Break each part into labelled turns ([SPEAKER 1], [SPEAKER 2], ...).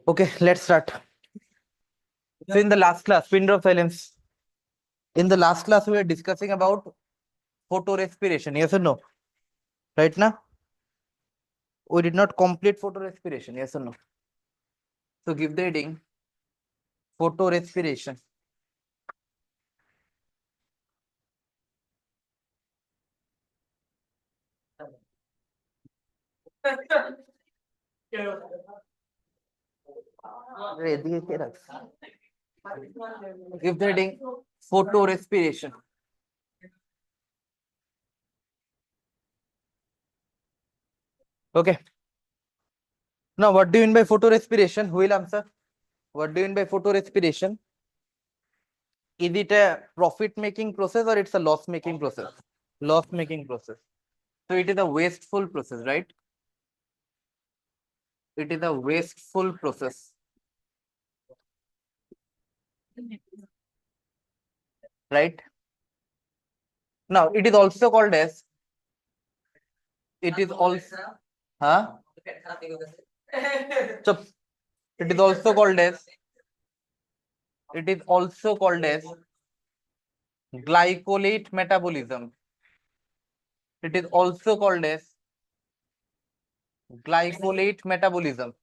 [SPEAKER 1] Okay, let's start. So in the last class, pin drop silence. In the last class, we were discussing about photorespiration. Yes or no? Right now, we did not complete photorespiration. Yes or no? So give the heading photorespiration. Give the heading photorespiration. Okay. Now, what do you mean by photorespiration? Who will answer? What do you mean by photorespiration? Is it a profit-making process or it's a loss-making process? Loss-making process. So it is a wasteful process, right? It is a wasteful process, right? Now it is also called as, it is also, huh? So it is also called as, it is also called as glycolate metabolism. It is also called as glycolate metabolism.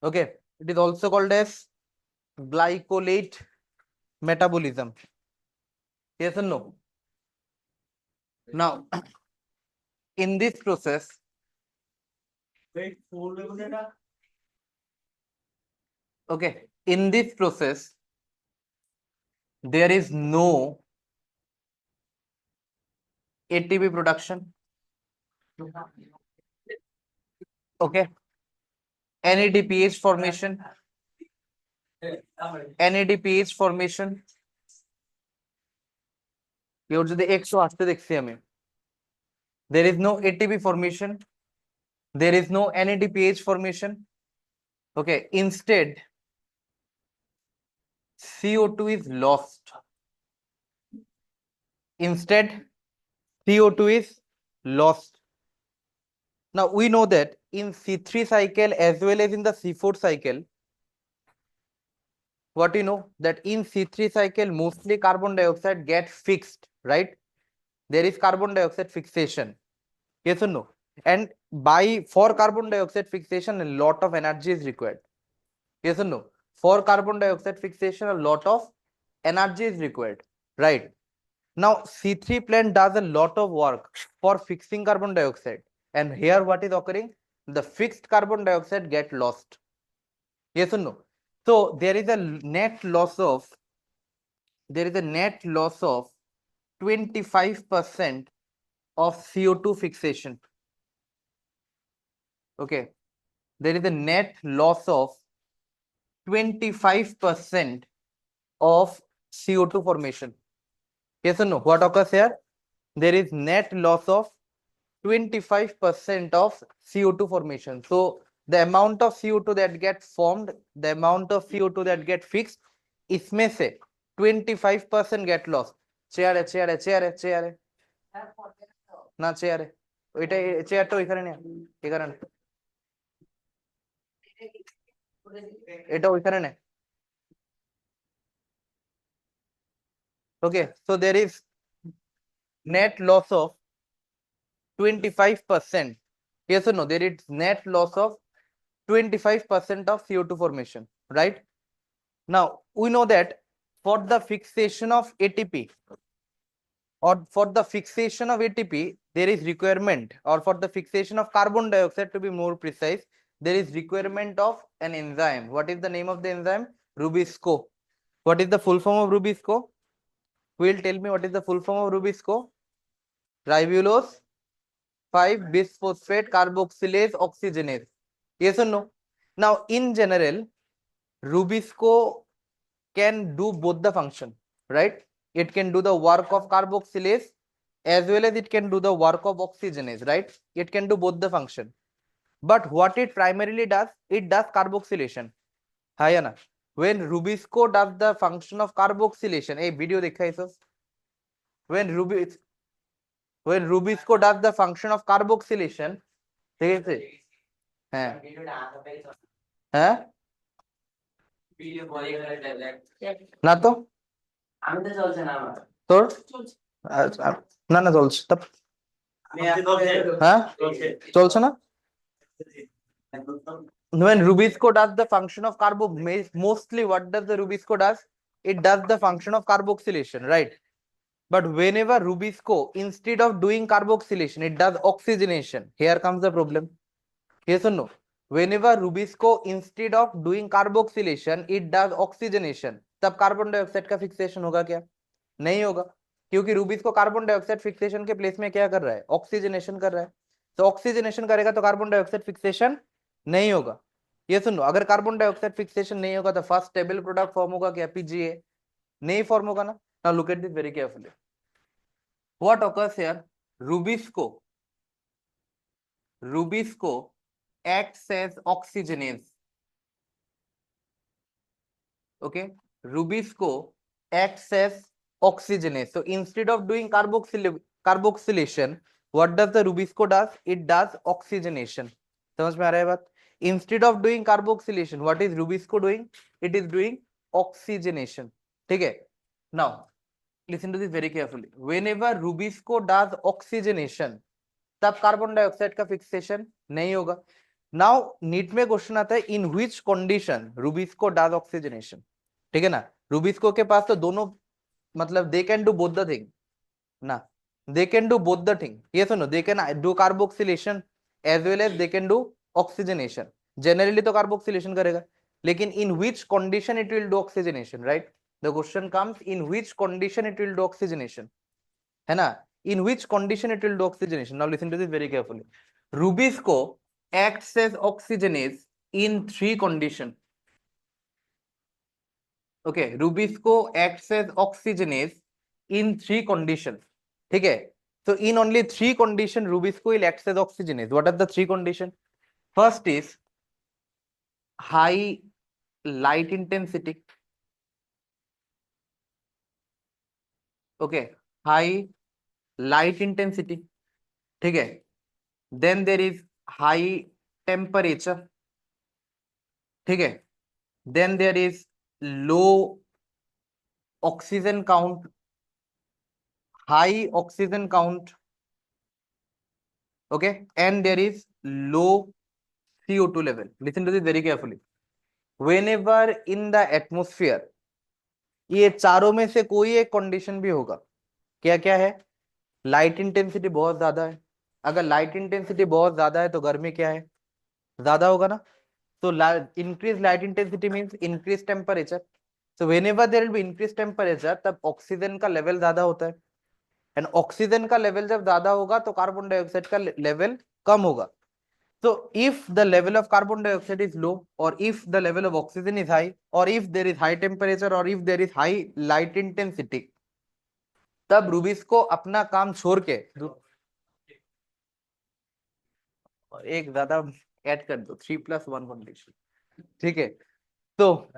[SPEAKER 1] Okay, it is also called as glycolate metabolism. Yes or no? Now, in this process, okay, in this process, there is no ATP production. Okay, NADPH formation. NADPH formation. কেউ যদি 100 আসতে দেখছি আমি, there is no ATP formation, there is no NADPH formation. Okay, instead CO2 is lost. Instead CO2 is lost. Now we know that in C3 cycle as well as in the C4 cycle, what you know that in C3 cycle mostly carbon dioxide get fixed, right? There is carbon dioxide fixation. Yes or no? And for carbon dioxide fixation, a lot of energy is required. Yes or no? For carbon dioxide fixation, a lot of energy is required, right? Now C3 plant does a lot of work for fixing carbon dioxide, and here what is occurring? The fixed carbon dioxide get lost. Yes or no? So there is a net loss of 25% of CO2 fixation. Okay, there is a net loss of 25% of CO2 formation. Yes or no? What occurs here? There is net loss of 25% of CO2 formation. So the amount of CO2 that gets formed, the amount of CO2 that get fixed, इसमें से 25% get lost. চেয়ারে চেয়ারে চেয়ারে চেয়ারে না চেয়ারে ওইটা চেয়ারটা ওইখানে নেই এখানে না এটা ওইখানে নেই okay, so there is net loss of 25%. Yes or no? There is net loss of 25% of CO2 formation, right? Now we know that for the fixation of ATP, or for the fixation of ATP, there is requirement, or for the fixation of carbon dioxide to be more precise, there is requirement of an enzyme. What is the name of the enzyme? Rubisco. What is the full form of Rubisco? Who will tell me what is the full form of Rubisco? Ribulose 5-bisphosphate carboxylase oxygenase. Yes or no? Now in general, Rubisco can do both the function, right? It can do the work of carboxylase as well as it can do the work of oxygenase, right? It can do both the function. But what it primarily does, it does carboxylation. Hi Anna, when Rubisco does the function of carboxylation, a video dekhaiso, when Rubisco does the function of carboxylation, ঠিক আছে, হ্যাঁ হ্যাঁ না তো
[SPEAKER 2] আমি তো চলছে না আমার
[SPEAKER 1] তোর আচ্ছা, না না চলছে তা হ্যাঁ চলছে না when Rubisco code does the function of mostly what does the Rubisco code does? It does the function of carboxylation, right? But whenever Rubisco instead of doing carboxylation it does oxygenation, here comes the problem. Yes or no? Whenever Rubisco instead of doing carboxylation it does oxygenation, तब carbon dioxide का fixation होगा क्या? नहीं होगा, क्योंकि rubisco carbon dioxide fixation के place में क्या कर रहा है? ऑक्सीजनेशन कर रहा है। तो ऑक्सीजनेशन करेगा तो कार्बन डाइऑक्साइड फिक्सेशन नहीं होगा। ये सुनो, अगर कार्बन डाइऑक्साइड फिक्सेशन नहीं होगा तो फर्स्ट स्टेबल प्रोडक्ट फॉर्म होगा क्या? पीजीए नहीं फॉर्म होगा ना। Now look at this very carefully, what occurs here? Rubisco acts as oxygenase. Okay, Rubisco acts as oxygenase. So instead of doing carboxylation, what does the Rubisco does? It does oxygenation. समझ में आ रहा है बात? Instead of doing carboxylation, what is Rubisco doing? It is doing oxygenation. ठीक है? Now listen to this very carefully. Whenever Rubisco does oxygenation, तब carbon dioxide का फिक्सेशन नहीं होगा। नाउ नीट में क्वेश्चन आता है in which condition Rubisco does oxygenation. ठीक है ना, रूबिस्को के पास तो दोनों, मतलब they can do both the thing ना, they can do both the thing. ये सुनो, they can do carboxylation as well as they can do oxygenation. Generally तो कार्बोक्सिलेशन करेगा, लेकिन in which condition it will do oxygenation, right? The question comes in which condition it will do oxygenation, है ना? In which condition it will do oxygenation? Now listen to this very carefully. Rubisco acts as oxygenase in three conditions. Okay, Rubisco acts as oxygenase in three conditions. ठीक है? So in only three conditions Rubisco will act as oxygenase. What are the three conditions? First is high light intensity. Okay, high light intensity. ठीक है? Then there is high temperature. ठीक है? Then there is low oxygen count, high oxygen count. Okay, and there is low CO2 level. Listen to this very carefully. Whenever in the atmosphere, ये चारों में से कोई एक कंडीशन भी होगा, क्या क्या है? लाइट इंटेंसिटी बहुत ज्यादा है। अगर लाइट इंटेंसिटी बहुत ज्यादा है तो गर्मी क्या है? ज्यादा होगा ना। तो increase light intensity means increase temperature. So whenever there will be increase temperature, तब ऑक्सीजन का लेवल ज्यादा होता है, एंड ऑक्सीजन का लेवल जब ज्यादा होगा तो कार्बन डाइऑक्साइड का लेवल कम होगा। So if the level of carbon dioxide is low, or if the level of oxygen is high, or if there is high temperature, or if there is high light intensity, तब रूबिस को अपना काम छोड़ के एक ज्यादा add कर दो, 3+1 कंडीशन। ठीक है, तो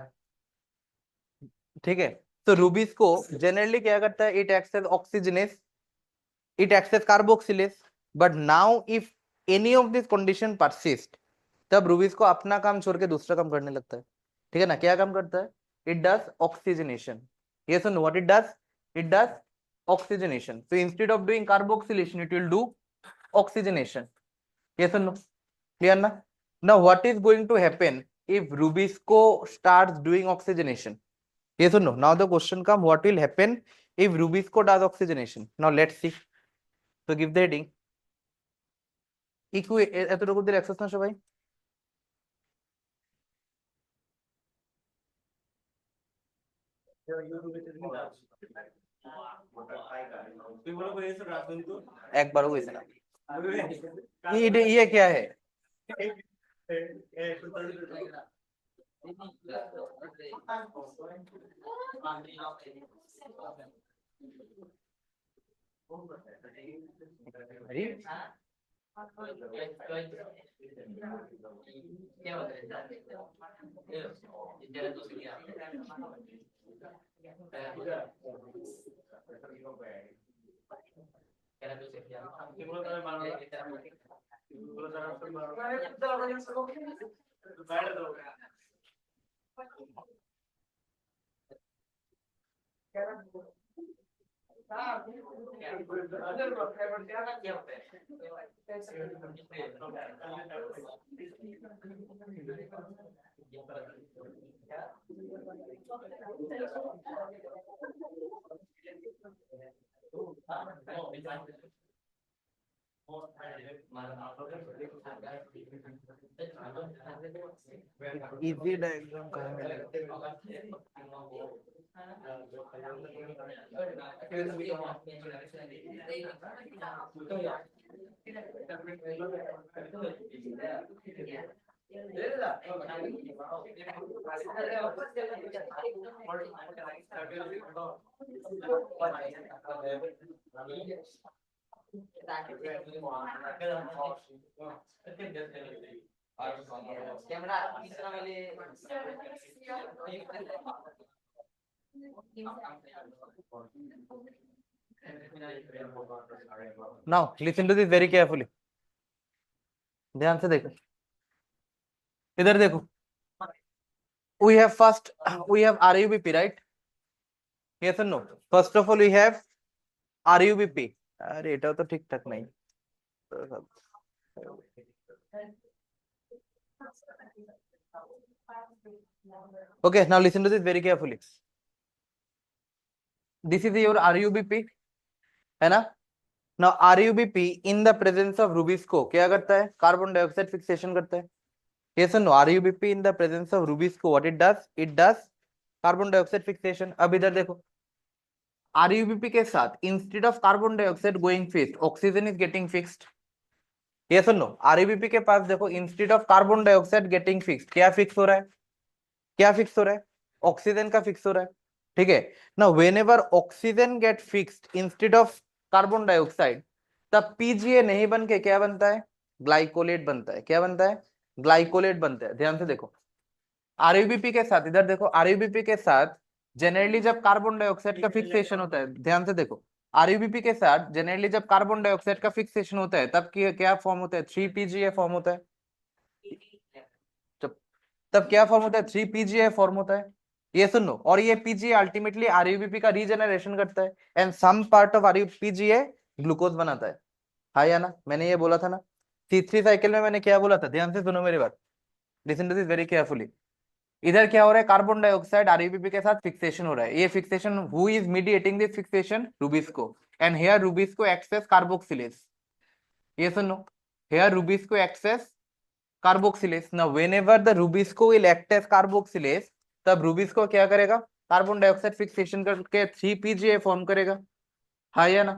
[SPEAKER 1] ठीक है, तो रूबिस को जनरली क्या करता है? It acts as oxygenase, it acts as carboxylase. But now if any of this condition persist, तब रूबिस को अपना काम छोड़ के दूसरा काम करने लगता है। ठीक है ना? क्या काम करता है? It does oxygenation. Yes or no? What it does? It does oxygenation. So instead of doing carboxylation it will do oxygenation. Yes or no? Clear na? Now what is going to happen if Rubisco starts doing oxygenation? Yes or no? Now the question comes, what will happen if Rubisco does oxygenation? Now let's see. So give the heading. এতটুকু দিয়ে access না সবাই? একবারও হয়েছে না। ये क्या है? इजी डायग्राम कहाँ मिलेगा?
[SPEAKER 2] कैमरा तीसरा वाले
[SPEAKER 1] Now listen to this very carefully. ध्यान से देखो, इधर देखो. We have first, we have RUBP, right? Yes or no? First of all, we have RUBP. अरे एटा तो ठीक ठाक नहीं. Okay, now listen to this very carefully. This is your RUBP, है ना? Now RUBP in the presence of Rubisco क्या करता है? कार्बन डाइऑक्साइड फिक्सेशन करता है. Yes or no? RUBP in the presence of Rubisco, what it does? It does carbon dioxide fixation. अब इधर देखो, RUBP के साथ instead of carbon dioxide going fixed, oxygen is getting fixed. Yes or no? RUBP के पास देखो, instead of carbon dioxide getting fixed, क्या fix हो रहा है? क्या फिक्स हो रहा है? ऑक्सीजन का फिक्स हो रहा है. ठीक है ना. Whenever oxygen get fixed instead of carbon dioxide, तब पीजीए नहीं बन के क्या बनता है? ग्लाइकोलेट बनता है. क्या बनता है? ग्लाइकोलेट बनता है. ध्यान से देखो, आरयूबीपी के साथ, इधर देखो, आरयूबीपी के साथ जनरली जब कार्बन डाइऑक्साइड का फिक्सेशन होता है, ध्यान से देखो, आरयूबीपी के साथ जनरली जब कार्बन डाइऑक्साइड का फिक्सेशन होता है, तब क्या फॉर्म होता है? 3 पीजीए फॉर्म होता है. तब क्या फॉर्म होता है? 3 पीजीए फॉर्म होता है. ये सुनो, और ये पीजीए अल्टीमेटली आरयूबीपी का रीजनरेशन करता है, and some part of RUPGA glucose बनाता है. हाँ या ना? मैंने ये बोला था ना, C3 साइकिल में मैंने क्या बोला था? ध्यान से सुनो मेरी बात, listen to this very carefully. इधर क्या हो रहा है? कार्बन डाइऑक्साइड आरयूबीपी के साथ फिक्सेशन हो रहा है. ये fixation, who is mediating this fixation? Rubisco. And here rubisco acts as carboxylase. ये सुनो, here rubisco acts as carboxylase. Now whenever the rubisco will act as carboxylase, तब रूबिस्को क्या करेगा? कार्बन डाइऑक्साइड फिक्सेशन करके 3 पीजीए फॉर्म करेगा. हाँ या ना?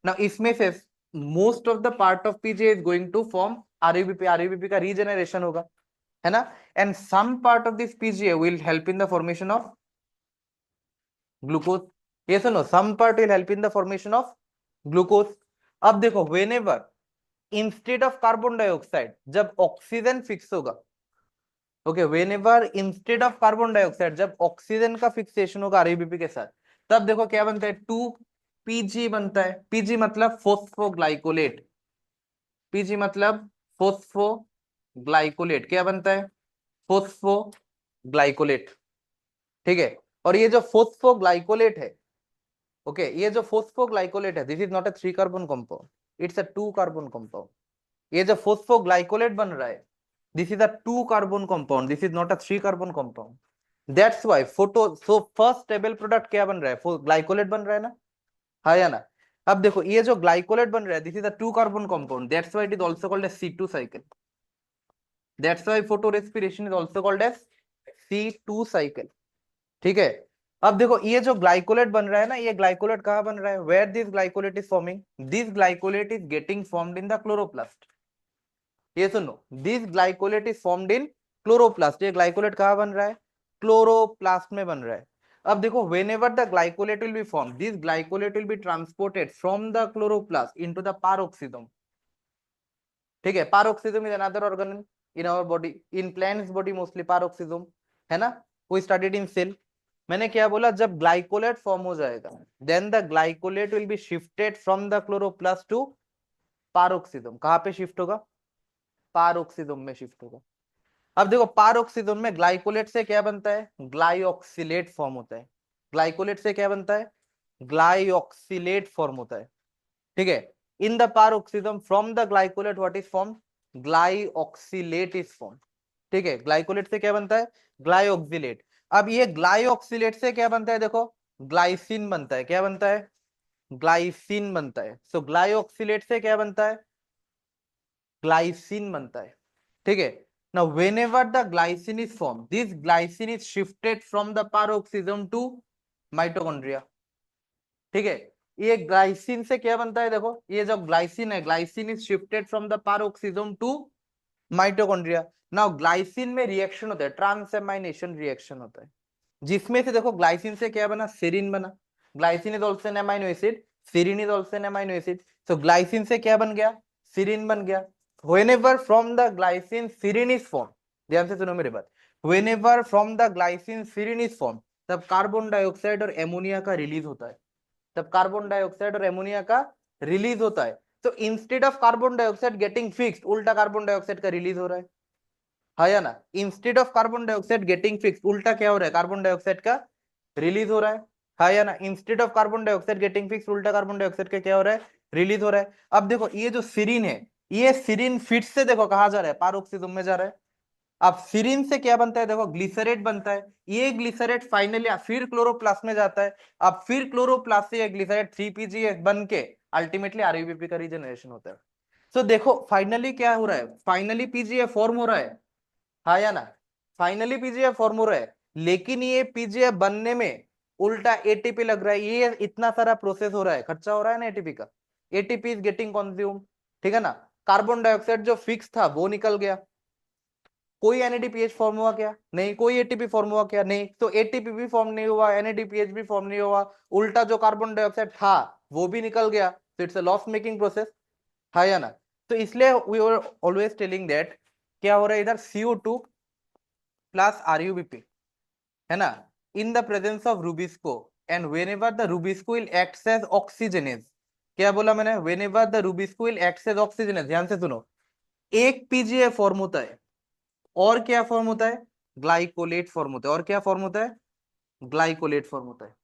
[SPEAKER 1] नाउ इसमें से most of the part of PGA is going to form RuBP. RuBP का रीजनरेशन होगा, है ना. And some part of this PGA will help in the formation of glucose. ये सुनो, some part will help in the formation of glucose. अब देखो, whenever instead of carbon dioxide जब oxygen fix होगा, okay, whenever instead of carbon dioxide जब oxygen का fixation होगा RuBP के साथ, तब देखो क्या बनता है? 2 पीजी बनता है. पीजी मतलब फोस्फोग्लाइकोलेट. पीजी मतलब फोस्फोग्लाइकोलेट. क्या बनता है? फोस्फोग्लाइकोलेट. ठीक है. और ये जो फोस्फोग्लाइकोलेट है, ओके, ये जो फोस्फोग्लाइकोलेट है, this is not a 3 carbon compound, it's a 2 carbon compound. ये जो फोस्फोग्लाइकोलेट बन रहा है, this is a 2 carbon compound, this is not a 3 carbon compound. That's why photo, so first stable product क्या बन रहा है? ग्लाइकोलेट बन रहा है ना? हाँ या ना? अब देखो, ये जो ग्लाइकोलेट बन रहा है, this is a 2 carbon compound, that's why it is also called as C2 cycle. That's why photorespiration is also called as C2 cycle. ठीक है. अब देखो, ये जो ग्लाइकोलेट बन रहा है ना, ये ग्लाइकोलेट कहाँ बन रहा है? Where this glycolate is forming? This glycolate is getting formed in the chloroplast. ये सुनो, this glycolate is formed in chloroplast. ये ग्लाइकोलेट कहाँ बन रहा है? क्लोरोप्लास्ट में बन रहा है. अब देखो, whenever the glycolate will be formed, this glycolate will be transported from the chloroplast into the paroxysm. ठीक है. paroxysm is another organ in our body, in plants body mostly paroxysm, है ना? we studied in cell. मैंने क्या बोला? जब glycolate form हो जाएगा, then the glycolate will be shifted from the chloroplast to paroxysm. कहाँ पे शिफ्ट होगा? पारोक्सिज्म में शिफ्ट होगा। अब देखो पारोक्सिज्म में ग्लाइकोलेट से क्या बनता है, ग्लाइऑक्सिलेट फॉर्म होता है। ग्लाइकोलेट से क्या बनता है, ग्लाइऑक्सिलेट फॉर्म होता है। ठीक है, in the peroxisome from the glycolate what is form, glyoxylate is form. ठीक है, ग्लाइकोलेट से क्या बनता है, ग्लाइऑक्सिलेट। अब ये ग्लाइऑक्सिलेट से क्या बनता है, देखो ग्लाइसिन बनता है। क्या बनता है, ग्लाइसिन बनता है। सो ग्लाइऑक्सिलेट से क्या बनता है, ग्लाइसिन बनता है। ठीक है, now whenever the glycine is formed, this glycine is shifted from the paroxysm to mitochondria। ठीक है, ये ग्लाइसिन से क्या बनता है, देखो ये जो ग्लाइसिन है, glycine is shifted from the peroxisome to mitochondria. Now glycine में रिएक्शन होता है, ट्रांसएमाइनेशन रिएक्शन होता है, जिसमें से देखो ग्लाइसिन से क्या बना, सेरिन बना। Glycine is also an amino acid, serine is also an amino acid. So glycine से क्या बन गया, सेरिन बन गया। Whenever from the glycine serine is form, ध्यान से सुनो मेरी बात, whenever from the glycine serine is form, तब कार्बन डाइऑक्साइड और एमोनिया का रिलीज होता है। तब कार्बन डाइऑक्साइड और एमोनिया का रिलीज होता है। तो instead of carbon dioxide getting fixed, उल्टा कार्बन डाइऑक्साइड का रिलीज हो रहा है। हाँ या ना, instead of carbon dioxide getting fixed, उल्टा क्या हो रहा है, कार्बन डाइऑक्साइड का रिलीज हो रहा है। हाँ या ना, instead of carbon dioxide getting fixed, उल्टा कार्बन डाइऑक्साइड का क्या हो रहा है, रिलीज हो रहा है। अब देखो ये जो सीरीन है, ये सीरीन फिट से देखो कहा जा रहा है, पारोक्सिज्म में जा रहा है। अब सीरीन से क्या बनता है, देखो ग्लिसरेट बनता है। ये ग्लिसरेट फाइनली फिर क्लोरोप्लास्ट में जाता है। अब फिर क्लोरोप्लास्ट से ग्लिसरेट 3 PGA बन के अल्टीमेटली आरयूबीपी का रीजनरेशन होता है। तो देखो फाइनली क्या हो रहा है, फाइनली पीजीए फॉर्म हो रहा है। हाँ या ना, फाइनली पीजीए फॉर्म हो रहा है, लेकिन ये पीजीए बनने में उल्टा एटीपी लग रहा है। ये इतना सारा प्रोसेस हो रहा है, खर्चा हो रहा है ना एटीपी का, एटीपी इज गेटिंग कंज्यूम। ठीक है ना, कार्बन डाइऑक्साइड जो फिक्स था वो निकल गया। कोई एनएडीपीएच फॉर्म हुआ क्या, नहीं। कोई एटीपी फॉर्म हुआ क्या, नहीं। तो एटीपी भी फॉर्म नहीं हुआ, एनएडीपीएच भी फॉर्म नहीं हुआ, उल्टा जो कार्बन डाइऑक्साइड था वो भी निकल गया। तो it's a loss making process. है या ना। तो इसलिए we are always telling that क्या हो रहा है इधर, CO2 प्लस आरयूबीपी, है ना, in the presence of rubisco, and whenever the rubisco will act as oxygenase. क्या बोला मैंने, whenever the rubisco will act as oxygenase, ध्यान से सुनो, एक पीजीए फॉर्म होता है, और क्या फॉर्म होता है, ग्लाइकोलेट फॉर्म होता है। और क्या फॉर्म होता है, ग्लाइकोलेट फॉर्म होता है।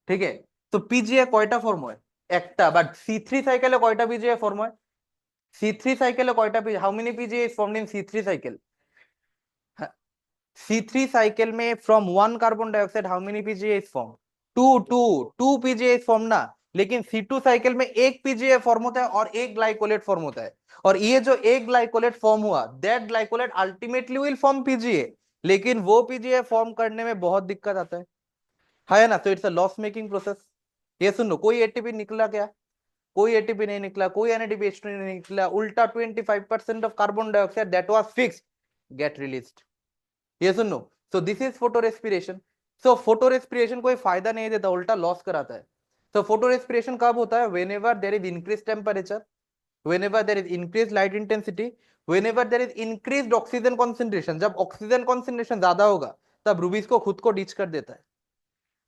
[SPEAKER 1] ठीक है, तो पीजीए কয়টা फॉर्म হয়, একটা। বাট C3 সাইকেলে কয়টা পीजीए फॉर्म হয়, C3 সাইকেলে কয়টা PGA, how many PGA is formed in C3 cycle. C3 cycle में from one carbon dioxide how many PGA is form, two two two PGA is form ना। लेकिन C2 साइकिल में एक पीजीए फॉर्म होता है और एक ग्लाइकोलेट फॉर्म होता है। और ये जो एक ग्लाइकोलेट फॉर्म हुआ, that glycolate ultimately will form PGA, लेकिन वो पीजीए फॉर्म करने में बहुत दिक्कत आता है ना। तो it's a loss making process. ये सुनो, कोई एटीपी निकला क्या, कोई एटीपी नहीं निकला, कोई एनएडीपीएच नहीं निकला, उल्टा 25% of carbon dioxide that was fixed gate released. ये सुनो, so this is photo respiration. So photo respiration कोई फायदा नहीं देता, उल्टा लॉस कराता है। तो फोटो रेस्पिरेशन कब होता है, when ever there is increase temperature, whenever there is increased light intensity, whenever there is increased oxygen concentration। जब ऑक्सीजन कॉन्सेंट्रेशन ज्यादा होगा तब रूबिस को खुद को डिच कर देता है।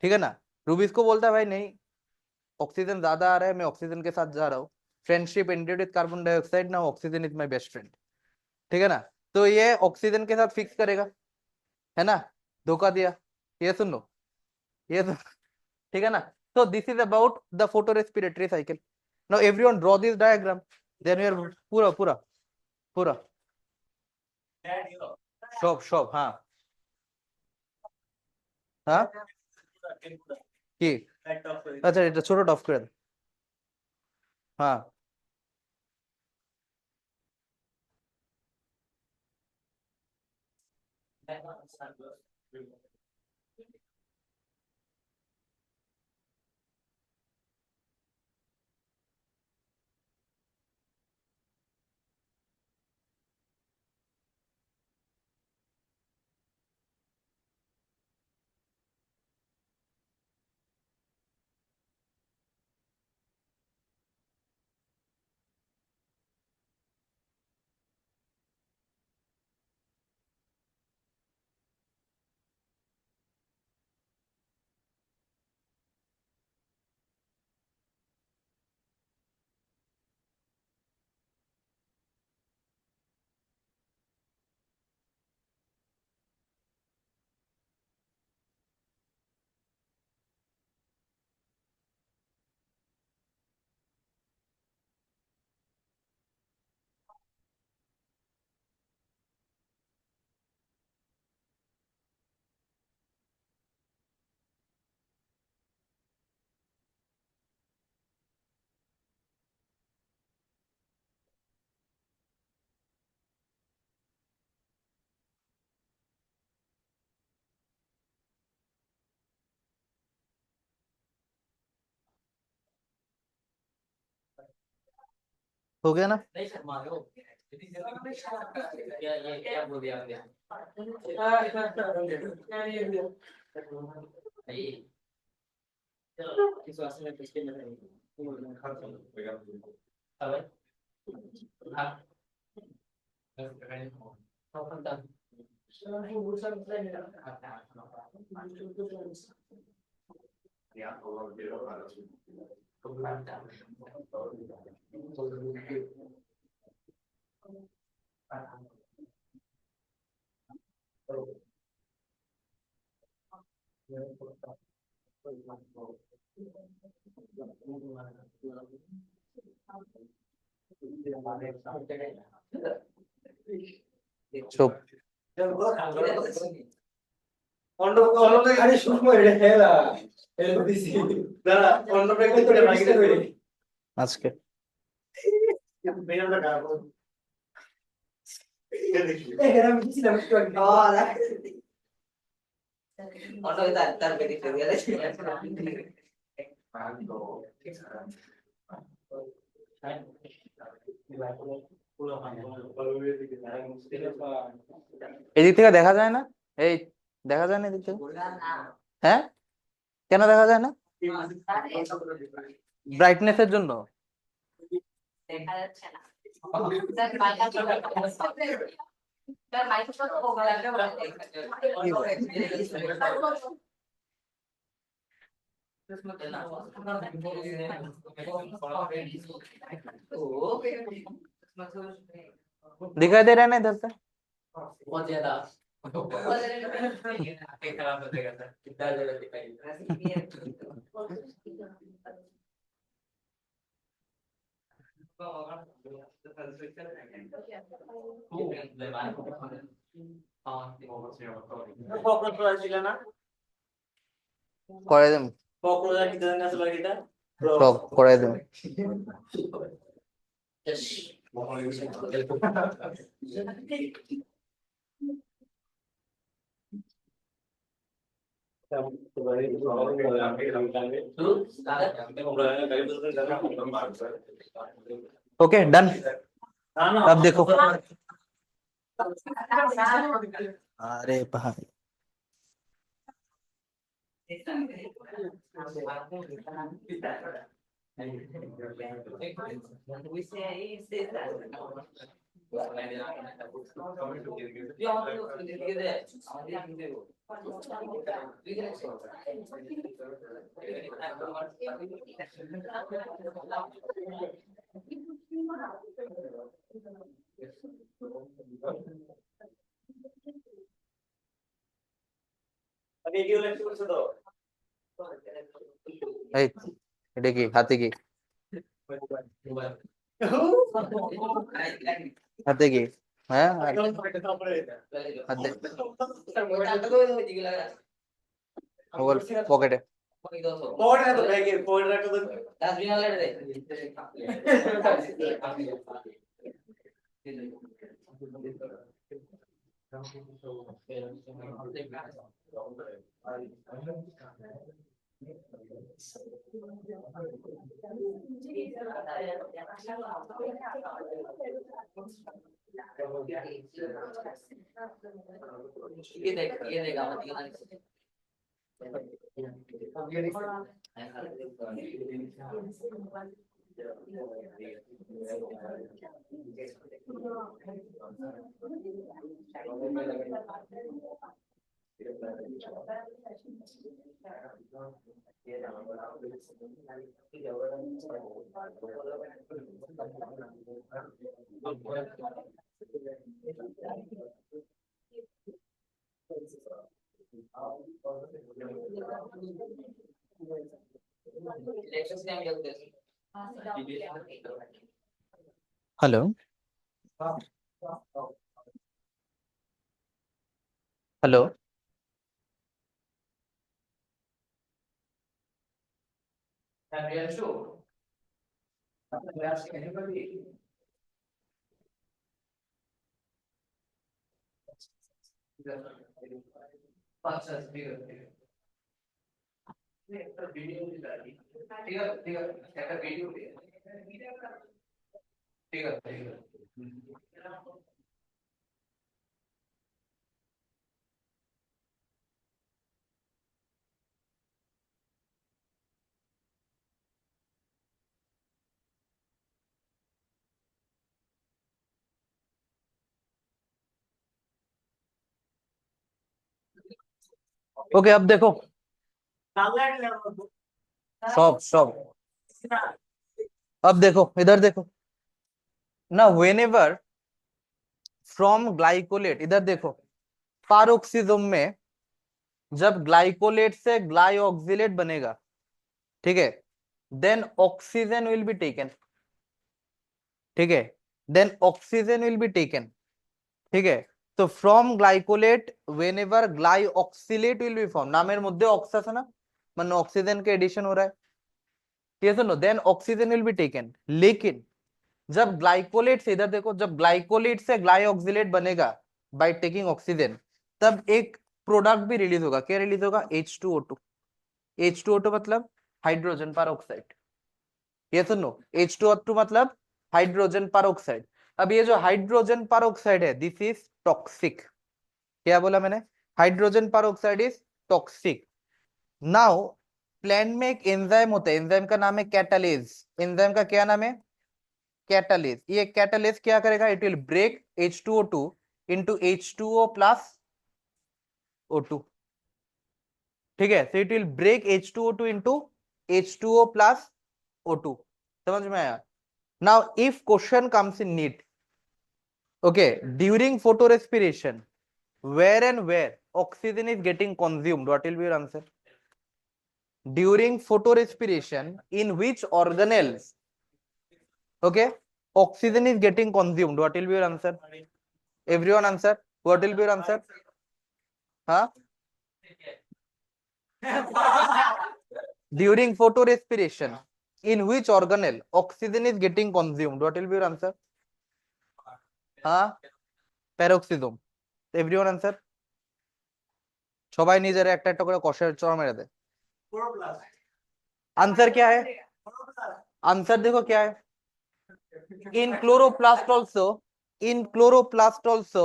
[SPEAKER 1] ठीक है ना, रूबिस को बोलता है भाई नहीं, ऑक्सीजन ज्यादा आ रहा है, मैं ऑक्सीजन के साथ जा रहा हूँ। Friendship ended with carbon dioxide, now oxygen is my best friend. ठीक है ना, तो ये ऑक्सीजन के साथ फिक्स करेगा, है ना, धोखा दिया। ये सुन लो, ये सुन, ठीक है ना। so this is about the photorespirators cycle। now everyone draw this diagram, then we are पूरा पूरा पूरा সব हाँ हाँ কি, আচ্ছা এটা ছোটটা অফ করে দাও। হ্যাঁ हो गया ना?
[SPEAKER 2] नहीं शर्मा लो ये क्या बोल दिया आपने चलो इस वास्ते में किसके में अब हां
[SPEAKER 1] चुप।
[SPEAKER 3] অন্যদের গাড়ি শুরু করে হেলা হেলা দিছি দাঁড়া অন্যদের গাড়ি করে মাইকে করে
[SPEAKER 1] আজকে
[SPEAKER 3] বেরোটা গাবো এই হেলা আমি কিছু না কিছু
[SPEAKER 2] অটো তার বেটি ফেল গেলে
[SPEAKER 1] এদিক থেকে দেখা যায় না? এই দেখা যায় না এদিক থেকে? হ্যাঁ, কেন দেখা যায় না? ব্রাইটনেসের জন্য।
[SPEAKER 2] দেখা যাচ্ছে না তার মাইক্রোফোন ওগা লাগবে
[SPEAKER 1] दिखाई दे रहा है ना इधर से?
[SPEAKER 2] बहुत ज्यादा खराब हो जाएगा सर कितना ज्यादा दिखाई
[SPEAKER 3] কক্রোচ ছিল না
[SPEAKER 1] করে দেন,
[SPEAKER 3] কক্রোচ কি জানেন আসলে এটা
[SPEAKER 1] সব করে দেন। Okay done. अब देखो, अरे भाई
[SPEAKER 3] আগে এগুলো লেখা করছে তো
[SPEAKER 1] এই এটা কি হাতে কি? হাতে কি? হ্যাঁ হাতে মোবাইল পকেটে।
[SPEAKER 3] পড়ে না তো ব্যাগে পড়ে রাখো তো
[SPEAKER 2] ये देगा
[SPEAKER 1] हेलो हेलो
[SPEAKER 2] ठीक है ठीक है
[SPEAKER 1] ओके अब देखो सब सब अब देखो इधर देखो ना, व्हेनेवर फ्रॉम ग्लाइकोलेट, इधर देखो पारोक्सिज्म में जब ग्लाइकोलेट से ग्लाइऑक्सिलेट बनेगा, ठीक है, then oxygen will be taken, ठीक है, then oxygen will be taken, ठीक है। तो from glycolate whenever glyoxylate will be form, नामेर মধ্যে অক্স আছে না, মানে অক্সিজেন के एडिशन हो रहा है, ठीक है सुनो, then oxygen will be taken. लेकिन जब ग्लाइकोलेट से, इधर देखो, जब ग्लाइकोलेट से ग्लाइऑक्सिलेट बनेगा बाय टेकिंग ऑक्सीजन, तब एक प्रोडक्ट भी रिलीज होगा, क्या रिलीज होगा, H2O2। H2O2 मतलब हाइड्रोजन पर ऑक्साइड, ये सुनो, H2O2 मतलब हाइड्रोजन पर ऑक्साइड। अब ये जो हाइड्रोजन पर ऑक्साइड है, दिस इज टॉक्सिक। क्या बोला मैंने, हाइड्रोजन पर oxide is toxic. Now plant में एक एंजाइम होता है, एंजाइम का नाम है कैटालेज। एंजाइम का क्या नाम है, कैटालेज। ये कैटालेज क्या करेगा, it will break H2O2 into H2O plus O2, ठीक है। so it will break H2O2 into H2O plus O2, समझ में आया। now if question comes in NEET, okay, during photorespiration where and where oxygen is getting consumed, what will be your answer? During photorespiration in which organelles, okay, oxygen is getting consumed, what will be your answer? Everyone answer, what will be your answer? Huh? During photorespiration in which organelle oxygen is getting consumed, what will be your answer? Huh? Peroxisome. Everyone answer. সবাই নিজের একটা একটা করে কষের চড় মেরে দে। Answer क्या है, answer देखो क्या है, in chloroplast also, in chloroplast also,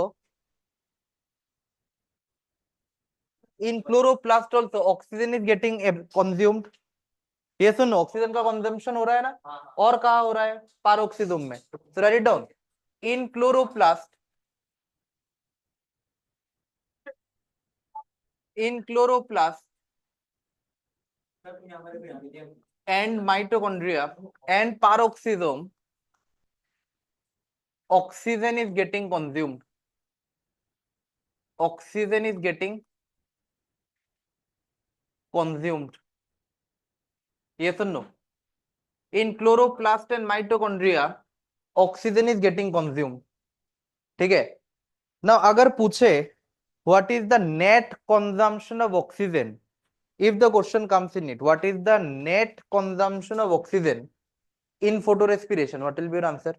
[SPEAKER 1] in chloroplast also oxygen is getting consumed, ये सुनो, ऑक्सीजन का कंजम्पशन हो रहा है ना, और कहाँ हो रहा है, पारोक्सिज्म में। so write it down, in chloroplast, in chloroplast and mitochondria and paroxysome, oxygen is getting consumed, oxygen is getting consumed, yes or no? In chloroplast and mitochondria oxygen is getting consumed, ठीक है। now अगर पूछे what is the net consumption of oxygen, if the question comes in it, what is the net consumption of oxygen in photorespiration, what will be your answer?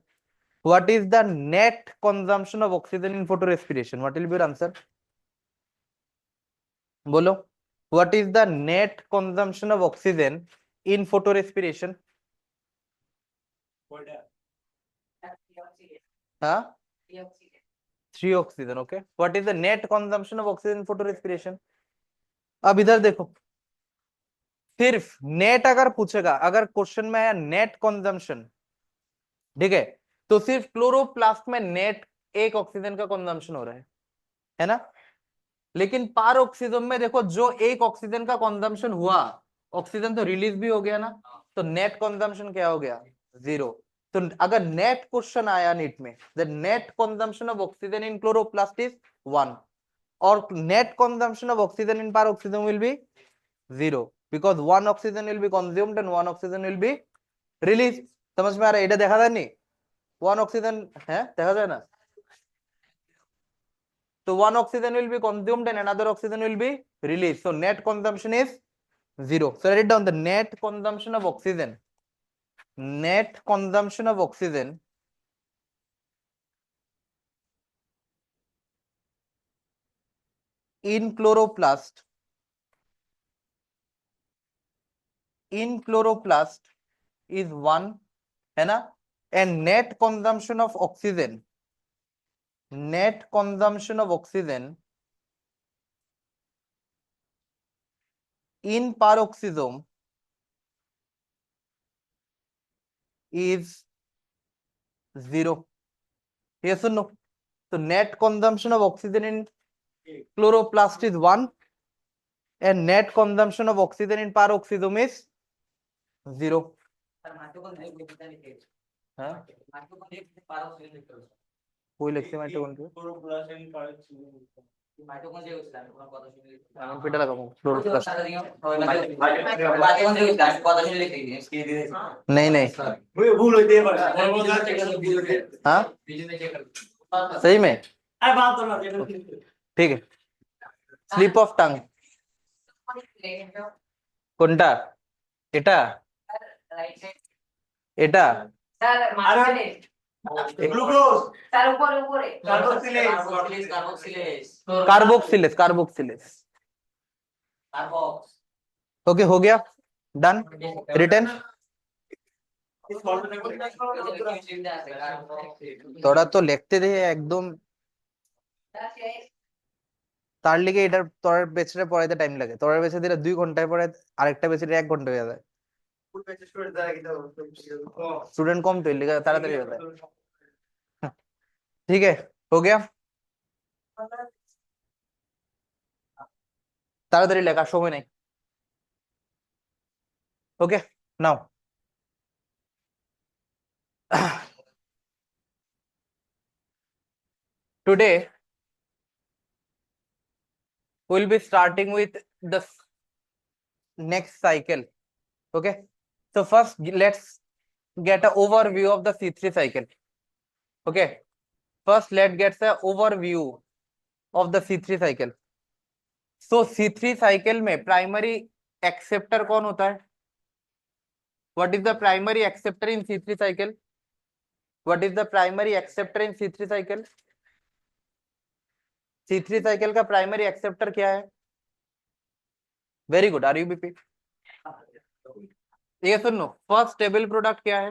[SPEAKER 1] What is the net consumption of oxygen in photorespiration, what will be your answer? बोलो, what is the net consumption of oxygen in photorespiration? हाँ, 3 oxygen, okay. What is the net consumption of oxygen in photorespiration? अब इधर देखो, सिर्फ net अगर पूछेगा, अगर question में आया नेट कंजम्पशन, ठीक है, तो सिर्फ क्लोरोप्लास्ट में नेट एक ऑक्सीजन का कंजम्पशन हो रहा है ना। लेकिन पारोक्सिज्म में देखो, जो एक ऑक्सीजन का कंजम्पशन हुआ, ऑक्सीजन तो रिलीज भी हो गया ना, तो नेट कंजम्पशन क्या हो गया, 0। तो अगर नेट क्वेश्चन आया नीट में, the net consumption of oxygen in chloroplast is 1 और net consumption of oxygen in peroxisome will be 0 because 1 oxygen will be consumed and 1 oxygen will be released। समझ में आ रहा है, এটা দেখা যায় নি, 1 oxygen है দেখা যায় না, so 1 oxygen will be consumed and another oxygen will be released, so net consumption is 0। so write it down, the net consumption of oxygen, net consumption of oxygen in chloroplast, in chloroplast is 1, है ना, and net consumption of oxygen in peroxisome is 0. Yes or no? So net consumption of oxygen in chloroplast is 1 and net consumption of oxygen in peroxisome is 0. हाँ कोई लिखते mitochondria আমি পেটে লাগাবো chloroplast नहीं नहीं
[SPEAKER 3] भूल होती है
[SPEAKER 1] हाँ सही में
[SPEAKER 3] अरे बात तो ना
[SPEAKER 1] ठीक है স্লিপ অফ টাং কোনটা এটা এটা
[SPEAKER 3] ग्लूकोज
[SPEAKER 1] कार्बोक्सिलेस ओके हो गया डन रिटर्न তোরা তো লিখতে দে একদম তার লিগে এটার তোর বেচরে পড়াইতে টাইম লাগে তোর বেচে দিলে 2 ঘন্টায় পড়ায় আরেকটা বেচে 1 ঘন্টা হয়ে যায় स्टूडेंट कम तो लिखा ताড়াতাড়ি होता है ठीक है हो गया তাড়াতাড়ি লেখা সময় নেই okay now today we'll be starting with the next cycle. Okay, so first let's get an overview of the C3 cycle. Okay, first let's get the overview of the C3 cycle. So C3 cycle में primary acceptor कौन होता है? What is the primary acceptor in C3 cycle? What is the primary acceptor in C3 cycle? C3 cycle का primary acceptor क्या है? Very good. RUBP. ये सुनो first stable product क्या है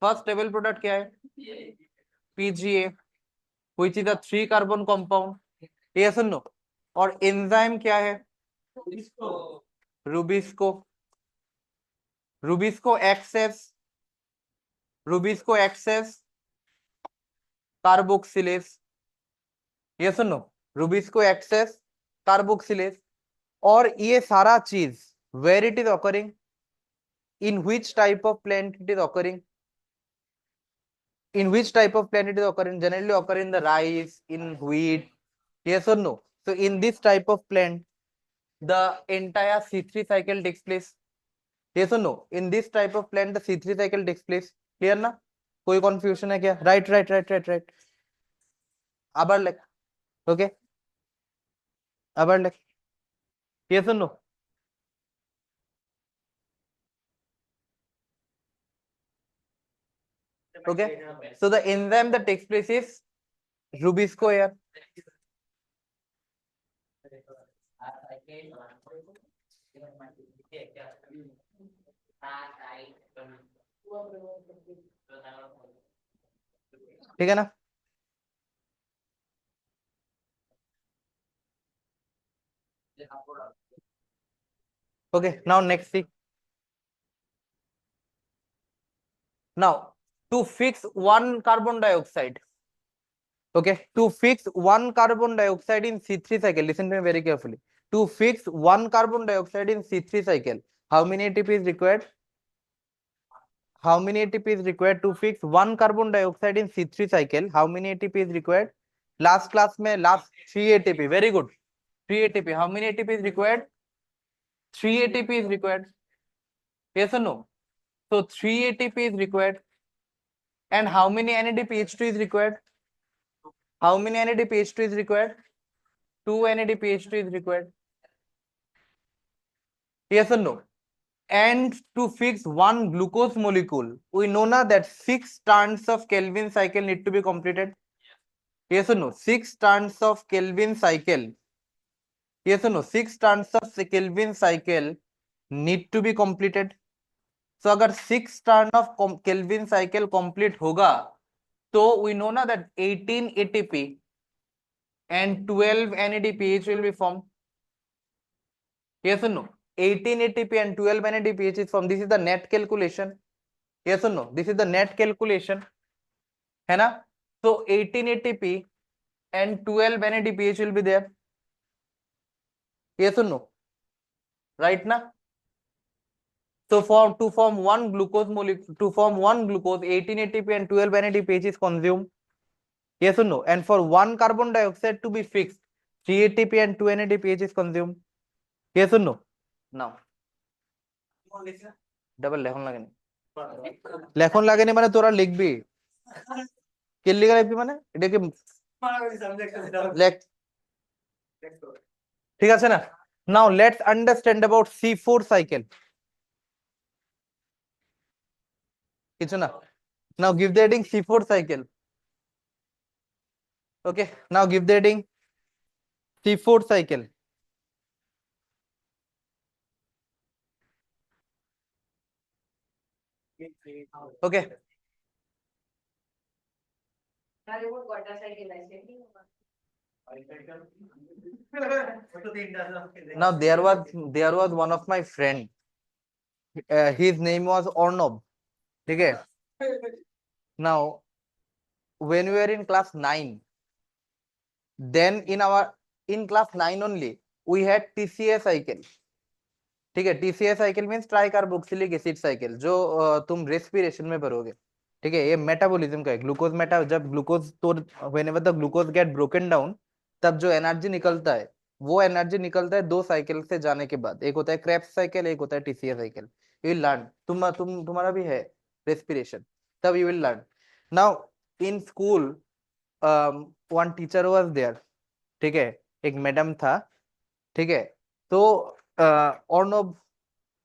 [SPEAKER 1] फर्स्ट स्टेबल प्रोडक्ट क्या है PGA which is a 3 carbon compound ये सुनो और एंजाइम क्या है रुबिस्को एक्सेस कार्बोक्सिलेस ये सुनो रुबिस्को एक्सेस कार्बोक्सिलेस और ये सारा चीज where it is occurring in which type of plant it is occurring generally occur in the rice in wheat yes or no so in this type of plant the entire C3 cycle takes place yes or no in this type of plant the C3 cycle takes place clear ना कोई confusion है क्या right আবার লেখ okay আবার লেখ yes or no okay so the enzyme that takes place is Rubisco here ठीक है ना okay now next see now to fix one carbon dioxide okay to fix one carbon dioxide in C3 cycle listen to me very carefully to fix one carbon dioxide in C3 cycle how many ATP is required to fix one carbon dioxide in C3 cycle how many ATP is required last class mein last 3 ATP very good 3 ATP how many ATP is required 3 ATP is required yes or no so 3 ATP is required and how many NADPH2 is required how many NADPH2 is required 2 NADPH2 is required yes or no and to fix one glucose molecule we know now that 6 turns of Kelvin cycle need to be completed yes or no 6 turns of Kelvin cycle yes or no 6 turns of Kelvin cycle need to be completed तो अगर 6 turn off Calvin cycle complete होगा तो we know ना that 18 ATP and 12 NADPH will be formed. Yes or no? 18 ATP and 12 NADPH is formed. This is the net calculation. Yes or no? This is the net calculation. है ना? So 18 ATP and 12 NADPH will be there. Yes or no? Right ना? So to form one glucose molecule, to form one glucose, 18 ATP and 12 NADPH is consumed. Yes or no? And for one carbon dioxide to be fixed, 3 ATP and 2 NADPH is consumed. Yes or no? Now. Double লেখন লাগেনি মানে তোরা লিখবি কে লিখে লিখবি মানে এটা কি লেখ ঠিক আছে না now let's understand about C4 cycle কিছু না now give the heading C4 cycle okay now give the heading C4 cycle okay now there was one of my friend his name was Ornab okay now when we were in class 9 then in class 9 only we had TCA cycle ठीक है TCA cycle means try carboxylic acid cycle जो तुम respiration में भरोगे ठीक है ये metabolism का है ग्लूकोज जब ग्लूकोज तो whenever the glucose gate broken down तब जो एनर्जी निकलता है वो एनर्जी निकलता है दो साइकिल से जाने के बाद एक होता है क्रेब्स साइकिल एक होता है TCA cycle you will learn तुम्हारा भी है रेस्पिरेशन तब you will learn now in school one teacher was there ठीक है एक मैडम था ठीक है तो अर्णब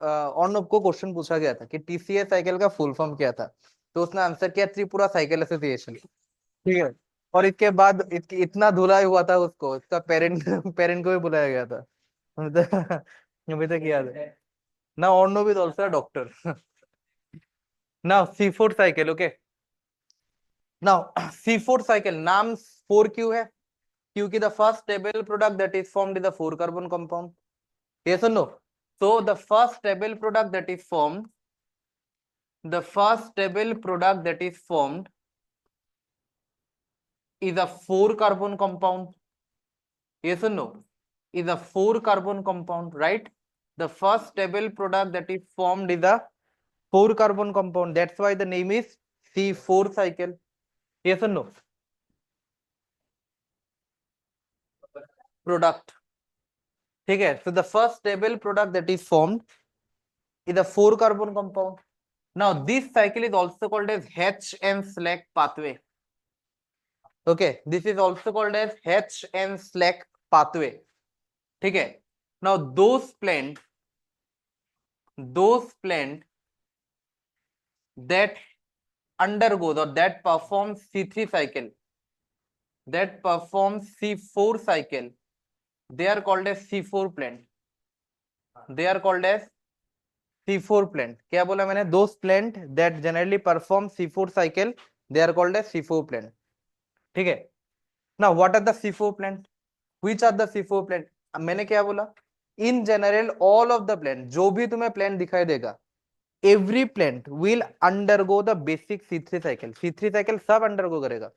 [SPEAKER 1] अर्णब को क्वेश्चन पूछा गया था कि TCA साइकिल का फुल फॉर्म क्या था तो उसने आंसर किया त्रिपुरा साइकिल एसोसिएशन ठीक है और इसके बाद इतना धुलाई हुआ था उसको उसका पेरेंट पेरेंट को भी बुलाया गया था अभी तक याद है ना Arnab is also a doctor now C4 cycle okay now C4 cycle नाम 4 क्यों है क्योंकि the first stable product that is formed is the 4 carbon compound yes or no so the first stable product that is formed is a 4 carbon compound yes or no is a 4 carbon compound right the first stable product that is formed is a 4 carbon compound that's why the name is C4 cycle yes or no product ठीक है so the first stable product that is formed is a 4 carbon compound now this cycle is also called as H and slack pathway okay this is also called as H and slack pathway ठीक है now those plant that undergoes or that performs C3 cycle that performs C4 cycle they are called as C4 plant they are called as C4 plant क्या बोला मैंने those plant that generally perform C4 cycle they are called as C4 plant ठीक है now what are the C4 plant which are the C4 plant मैंने क्या बोला in general all of the plant जो भी तुम्हें plant दिखाई देगा every plant will undergo the basic C3 cycle C3 cycle सब undergo करेगा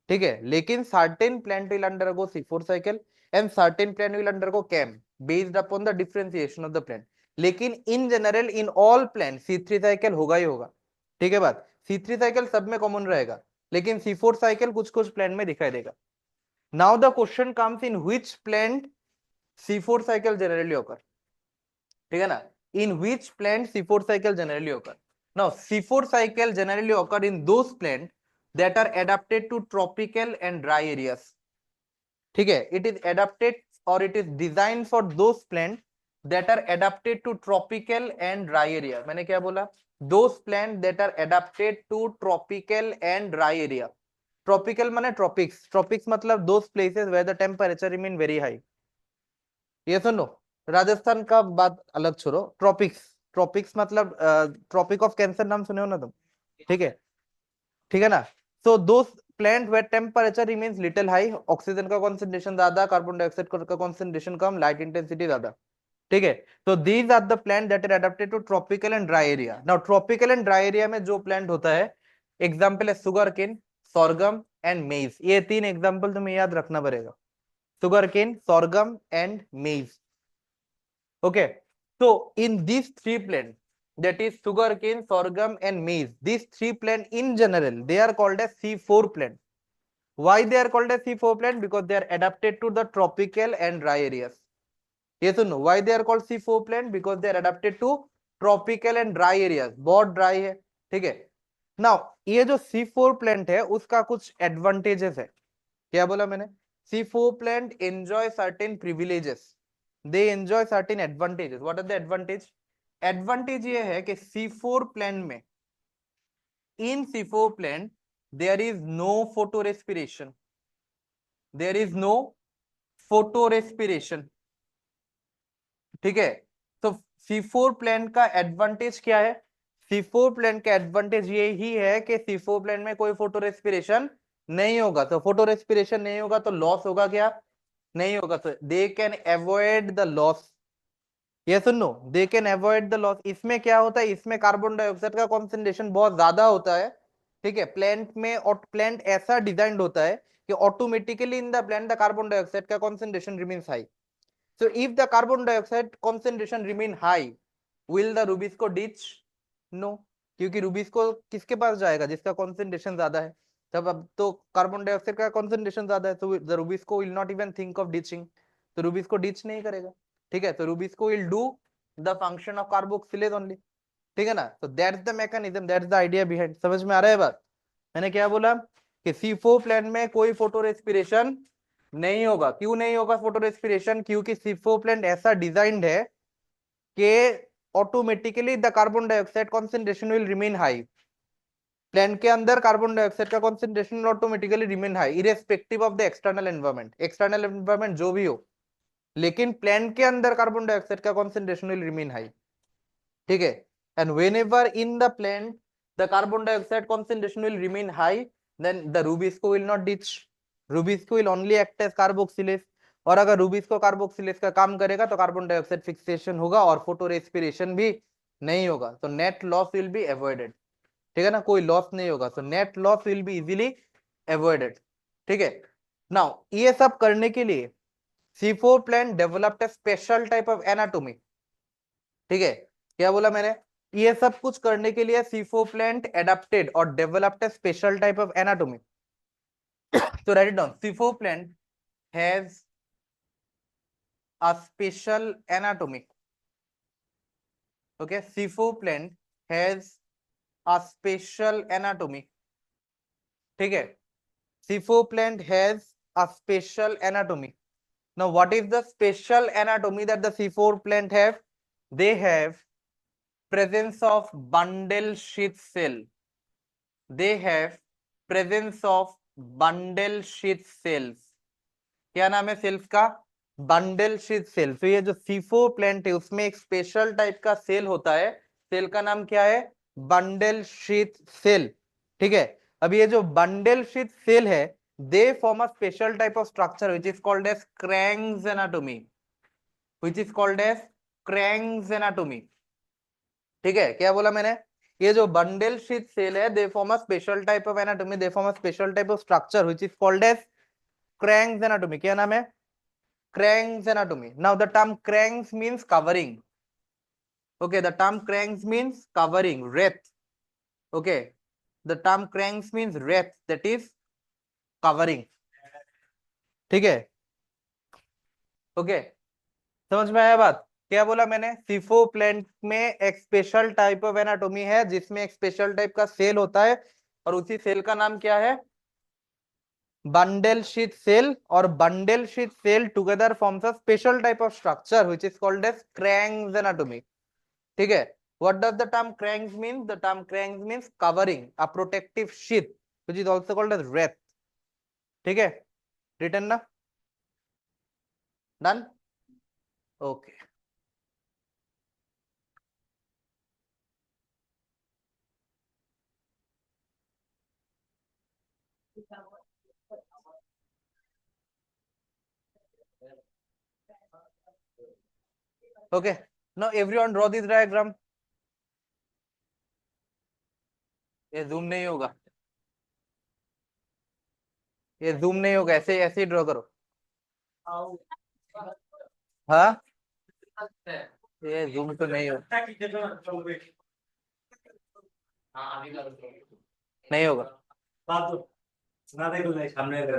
[SPEAKER 1] ठीक है लेकिन certain plant will undergo C4 cycle and certain plant will undergo CAM based upon the differentiation of the plant लेकिन in general in all plant C3 cycle होगा ही होगा ठीक है बात C3 cycle सब में कॉमन रहेगा लेकिन C4 cycle कुछ कुछ plant में दिखाई देगा now the question comes in which plant C4 cycle generally occur ठीक है ना in which plant C4 cycle generally occur now C4 cycle generally occur in those plant that are adapted to tropical and dry areas ठीक है it is adapted or it is designed for those plant that are adapted to tropical and dry area मैंने क्या बोला those plant that are adapted to tropical and dry area tropical माने tropics मतलब those places where the temperature remain very high yes or no Rajasthan का बात अलग छोड़ो tropics tropics मतलब ट्रॉपिक ऑफ कैंसर नाम सुने हो ना तुम, ठीक है ना। सो दो plant where temperature remains little high, oxygen का कॉन्सेंट्रेशन ज्यादा, कार्बन डाइऑक्साइड का कॉन्सेंट्रेशन कम, लाइट इंटेंसिटी ज्यादा, ठीक है। तो these are the plant that are adapted to tropical and dry area. Now tropical and dry area में जो प्लांट होता है, एग्जाम्पल है सुगर केन, sorghum एंड मेज। ये तीन एग्जाम्पल तुम्हें याद रखना पड़ेगा, sugarcane, sorghum and maize. Okay, so in these three plants, that is sugarcane, sorghum and maize, these three plants in general, they are called as C4 plant. Why they are called as C4 plant? Because they are adapted to the tropical and dry areas. Yes or no? Why they are called C4 plant? Because they are adapted to tropical and dry areas. बहुत dry है, ठीक है। Now ये जो C4 plant है उसका कुछ advantages है। क्या बोला मैंने? C4 plant enjoy certain privileges. They enjoy certain advantages. What are the advantage? Advantage ये है कि C4 plant में, in C4 plant there is no photorespiration. There is no photorespiration. ठीक है। तो C4 प्लांट का एडवांटेज क्या है? C4 प्लांट का एडवांटेज ये ही है कि C4 प्लांट में कोई फोटो रेस्पिरेशन नहीं होगा। तो फोटो रेस्पिरेशन नहीं होगा तो लॉस होगा क्या? नहीं होगा। तो they can avoid the loss. Yes और no? They can avoid the loss. इसमें क्या होता है? इसमें कार्बन डाइऑक्साइड का कॉन्सेंट्रेशन बहुत ज्यादा होता है, ठीक है। प्लांट में, और प्लांट ऐसा डिजाइंड होता है कि automatically in the plant the carbon dioxide का concentration remains high. So if the carbon dioxide concentration remain high, will the Rubisco ditch? No, क्योंकि रूबिस्को किसके पास जाएगा? जिसका कॉन्सेंट्रेशन ज्यादा है। तब अब तो कार्बन डाइऑक्साइड का कॉन्सेंट्रेशन ज्यादा है, तो the rubisco will not even think of ditching. तो रूबिस्को डिच नहीं करेगा, ठीक है। तो rubisco will do the function of carboxylase only, ठीक है ना। तो that's the mechanism, that's the idea behind. समझ में आ रहा है बात? मैंने क्या बोला कि C4 प्लांट में कोई फोटो रेस्पिरेशन नहीं होगा। क्यों नहीं होगा फोटो रेस्पिरेशन? क्योंकि C4 प्लांट ऐसा डिजाइंड है कि automatically the carbon dioxide concentration will remain high. Plant के अंदर कार्बन डाइऑक्साइड का concentration automatically remain high irrespective of the external environment. External environment जो भी हो, लेकिन प्लांट के अंदर कार्बन डाइऑक्साइड का कॉन्सेंट्रेशन विल रिमेन हाई, ठीक है। And whenever in the plant the carbon dioxide concentration will remain high, then the rubisco will not ditch. Rubisco will only act as carboxylase. और अगर rubisco carboxylase का काम करेगा तो carbon dioxide fixation होगा और फोटो रेस्पिरेशन भी नहीं होगा। तो net loss will be avoided, ठीक है ना। कोई लॉस नहीं होगा, तो net loss will be easily avoided, ठीक है। नाउ ये सब करने के लिए C4 plant developed a special type of anatomy, ठीक है। क्या बोला मैंने? ये सब कुछ करने के लिए C4 प्लांट एडेप्टेड और developed a special type of anatomy. तो write it down, C4 plant has a special anatomy. Okay, C4 plant has a special anatomy, ठीक है। C4 plant has a special anatomy. Now what is the special anatomy that the C4 plant have? They have presence of bundle sheath cell. They have presence of bundle sheath cells. क्या नाम है cells का? Bundle sheath cell. तो ये जो C4 plant है उसमें एक स्पेशल टाइप का सेल होता है, सेल का नाम क्या है? बंडल शीथ सेल, ठीक है। अब ये जो बंडल शीथ सेल है, they form a special type of structure which is called as Kranz anatomy, which is called as Kranz anatomy, ठीक है। क्या बोला मैंने? ये जो बंडल शीथ सेल है, they form a special type of anatomy, they form a special type of structure which is called as Kranz anatomy. क्या नाम है? Cranks anatomy. Now the term cranks means covering. Okay, the term cranks means covering, wreath. Okay, the term cranks means wreath, that is covering. ठीक है, okay. समझ में आया बात? क्या बोला मैंने? C4 प्लांट में एक स्पेशल टाइप ऑफ एनाटॉमी है जिसमें एक स्पेशल टाइप का सेल होता है, और उसी सेल का नाम क्या है? Bundle sheath cell. और bundle sheath cell together forms a special type of structure which is called as Kranz anatomy, ठीक है। What does the term cranks mean? The term cranks means covering, a protective sheath, which is also called as wreath. ठीक है, written ना? Done? Okay. Okay, now everyone draw this diagram. ये zoom नहीं होगा, ये zoom नहीं होगा, ऐसे ऐसे ही ड्रॉ करो। हाँ, ये जूम तो नहीं होगा,
[SPEAKER 2] हाँ अभी कर
[SPEAKER 1] नहीं होगा।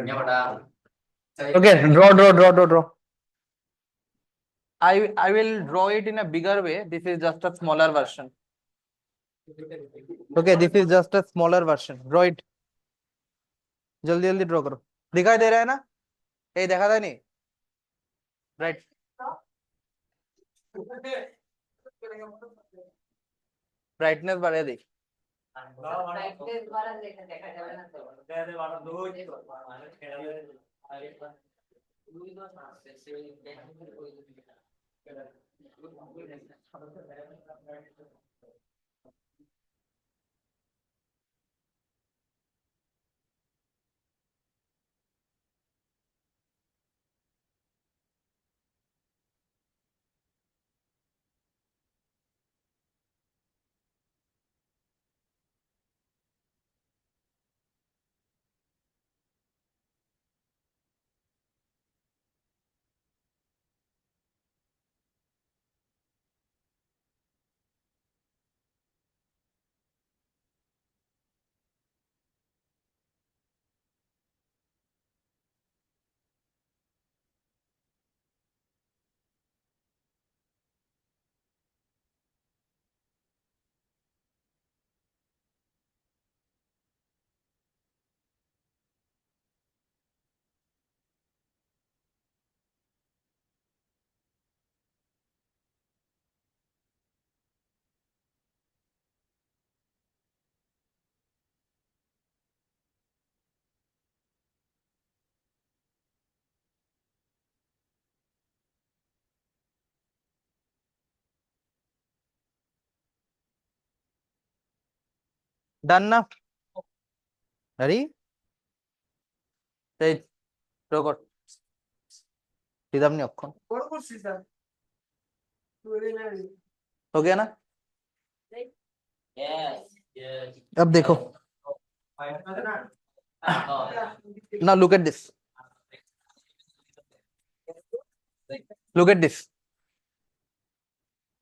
[SPEAKER 2] ये बड़ा
[SPEAKER 1] Okay, draw. I will draw it in a bigger way. This is just a smaller version. Okay, this is just a smaller version. Draw it. जल्दी जल्दी ड्रॉ करो। दिखाई दे रहा है ना? ये देखा था नहीं? राइट। ब्राइटनेस बढ़ा दे। डन ना? अरे ड्रॉ कर। सीधा नहीं अक्खों। हो गया ना?
[SPEAKER 2] यस यस
[SPEAKER 1] अब देखो now look at this, look at this.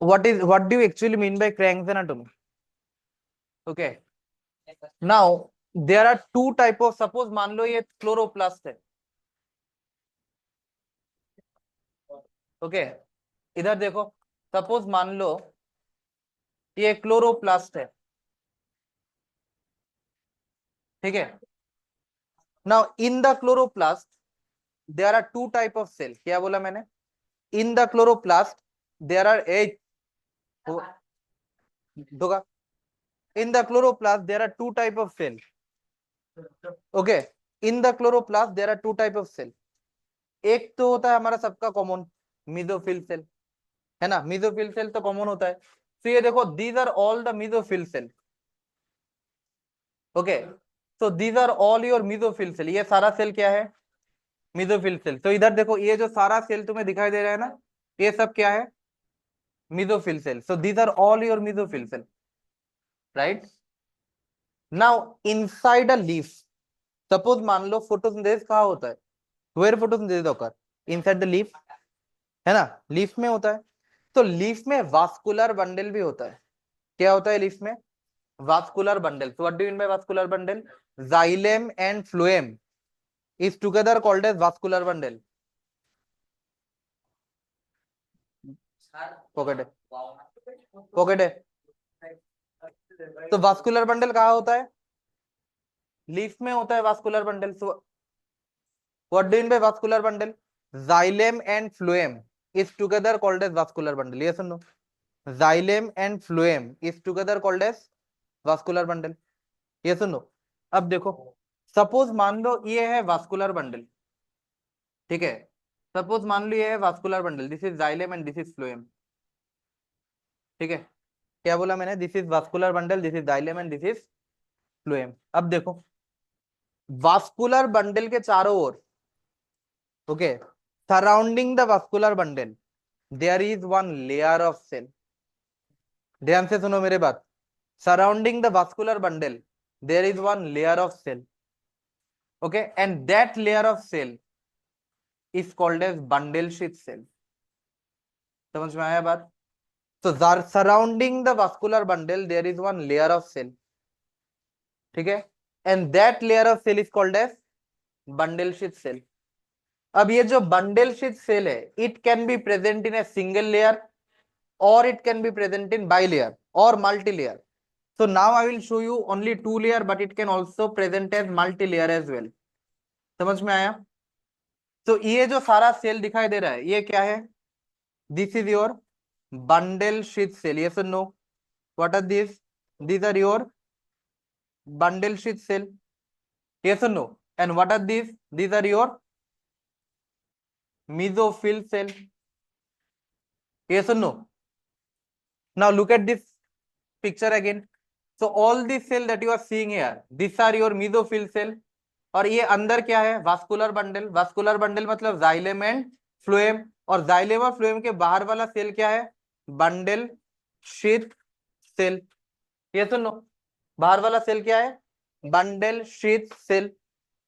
[SPEAKER 1] What do you actually mean by Crane's anatomy? Okay, now there are two type of, suppose मान लो ये क्लोरोप्लास्ट है। ओके, इधर देखो, सपोज मान लो ये क्लोरोप्लास्ट है, ठीक है। Now in the chloroplast there are two type of cell. क्या बोला मैंने? In the chloroplast there are eight होगा। In the chloroplast there are two type of cell. Okay, in the chloroplast there are two type of cell. एक तो होता है हमारा सबका कॉमन मेसोफिल सेल, है ना? मेसोफिल सेल तो कॉमन होता है। तो ये देखो, these are all the mesophyll cell. Okay, so these are all your mesophyll cell। ये सारा सेल क्या है? Mesophyll cell. तो इधर देखो, ये जो सारा सेल तुम्हें दिखाई दे रहा है ना, ये सब क्या है? Mesophyll cell. so these are all your mesophyll cell, right? now inside a leaf, suppose मान लो फोटोसिंथेसिस कहाँ होता है? where photosynthesis occur? inside the leaf, है ना? लीफ में होता है। तो लीफ में वास्कुलर बंडल भी होता है। क्या होता है लीफ में? Vascular bundle. so what do you mean by vascular bundle? xylem and phloem is together called as vascular bundle। Pocket है, पॉकेट है। तो वास्कुलर बंडल कहाँ होता है? लीफ में होता है vascular bundle. so what do you mean by vascular bundle? xylem and phloem is together called as vascular bundle। ये सुनो, xylem and phloem is together called as vascular bundle। ये सुनो, अब देखो, सपोज मान लो ये है वास्कुलर बंडल, ठीक है। सपोज मान लो ये है vascular bundle, this is xylem and this is phloem, ठीक है। क्या बोला मैंने? This is vascular bundle, this is xylem and this is phloem। अब देखो, वास्कुलर बंडल के चारों ओर, okay, surrounding the vascular bundle there is one layer of cell. ध्यान से सुनो मेरे बात। Surrounding the vascular bundle there is one layer of cell, okay, and that layer of cell is called as bundle sheath cell. समझ में आया बात? तो surrounding the vascular bundle there is one layer of cell, ठीक है, and that layer of cell is called as bundle sheath cell. अब ये जो बंडल शीथ सेल है, it can be present in a single layer or it can be present in bilayer or multi-layer. So now I will show you only two layer, but it can also present as multi-layer as well. समझ में आया? तो ये जो सारा cell दिखाई दे रहा है, ये क्या है? This is your bundle sheath cell. Yes or no? What are these? These are your bundle sheath cell. Yes or no? And what are these? These are your mesophyll cell. Yes or no? Now look at this picture again. So all these cell that you are seeing here, these are your mesophyll cell. और ये अंदर क्या है? Vascular bundle. Vascular bundle मतलब xylem and phloem, और xylem और phloem के बाहर वाला सेल क्या है? Bundle sheath cell. ये सुनो, बाहर वाला सेल क्या है? Bundle sheath cell.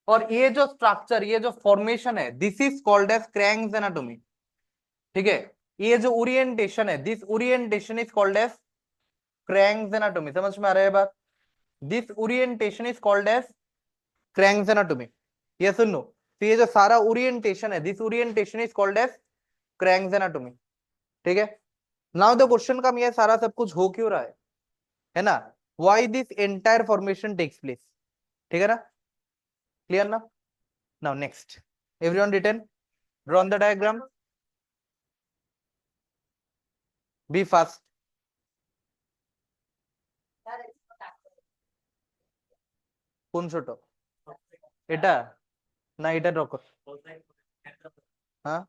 [SPEAKER 1] और ये जो स्ट्रक्चर, ये जो फॉर्मेशन है, this is called as Kranz anatomy, ठीक है। ये जो ओरिएंटेशन है, this orientation is called as Kranz anatomy. समझ में आ रहा है बात? This orientation is called as Kranz anatomy. ये सुन लो, तो ये जो सारा ओरिएंटेशन है, this orientation is called as Kranz anatomy, ठीक है। नाउ द क्वेश्चन कम, ये सारा सब कुछ हो क्यों रहा है ना? Why this entire formation takes place, ठीक है ना? क्लियर ना? Now next, everyone written, draw on the diagram, be fast. কোন ছোট? এটা না, এটা ড্র কর। হ্যাঁ,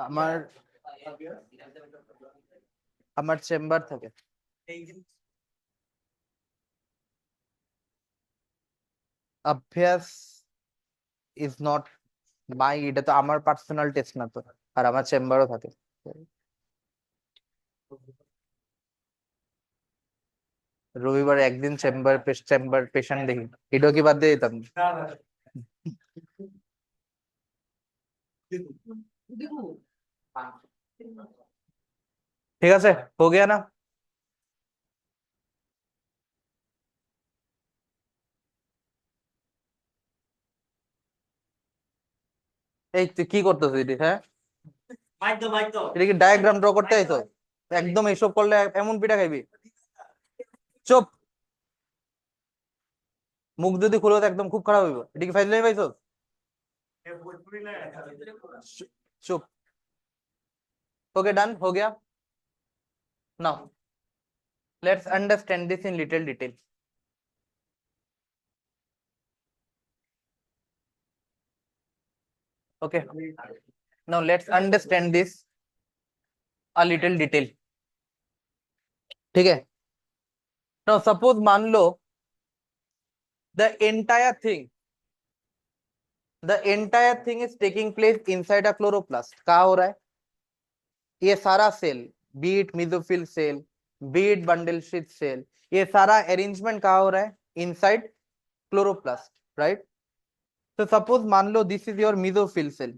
[SPEAKER 1] আমার আমার চেম্বার থাকে। অভ্যাস ইজ নট মাই, এটা তো আমার পার্সোনাল টেস্ট না তো, আর আমার চেম্বারও থাকে। রবিবার একদিন চেম্বার পেশেন্ট দেখি, এটাও কি বাদ দিয়ে দিতাম? ঠিক আছে, हो गया ना? এই তুই কি করতেছিস এটি? হ্যাঁ, এটা কি ডায়াগ্রাম ড্র করতে আইছো? একদম এসব করলে এমন পিঠা খাইবি। চুপ, মুখ যদি খুলো তো একদম খুব খারাপ হইব। এটা কি ফাইজলামি পাইছো? चुप। ओके, डन, हो गया। Now let's understand this in little detail. Okay, now let's understand this a little detail, ठीक है। नाउ सपोज मान लो the entire thing is taking place inside a chloroplast. कहा हो रहा है? ये सारा cell, be it mesophyll cell, be it bundle sheath cell, ये सारा अरेंजमेंट कहा हो रहा है? Inside chloroplast, right. तो सपोज मान लो this is your mesophyll cell,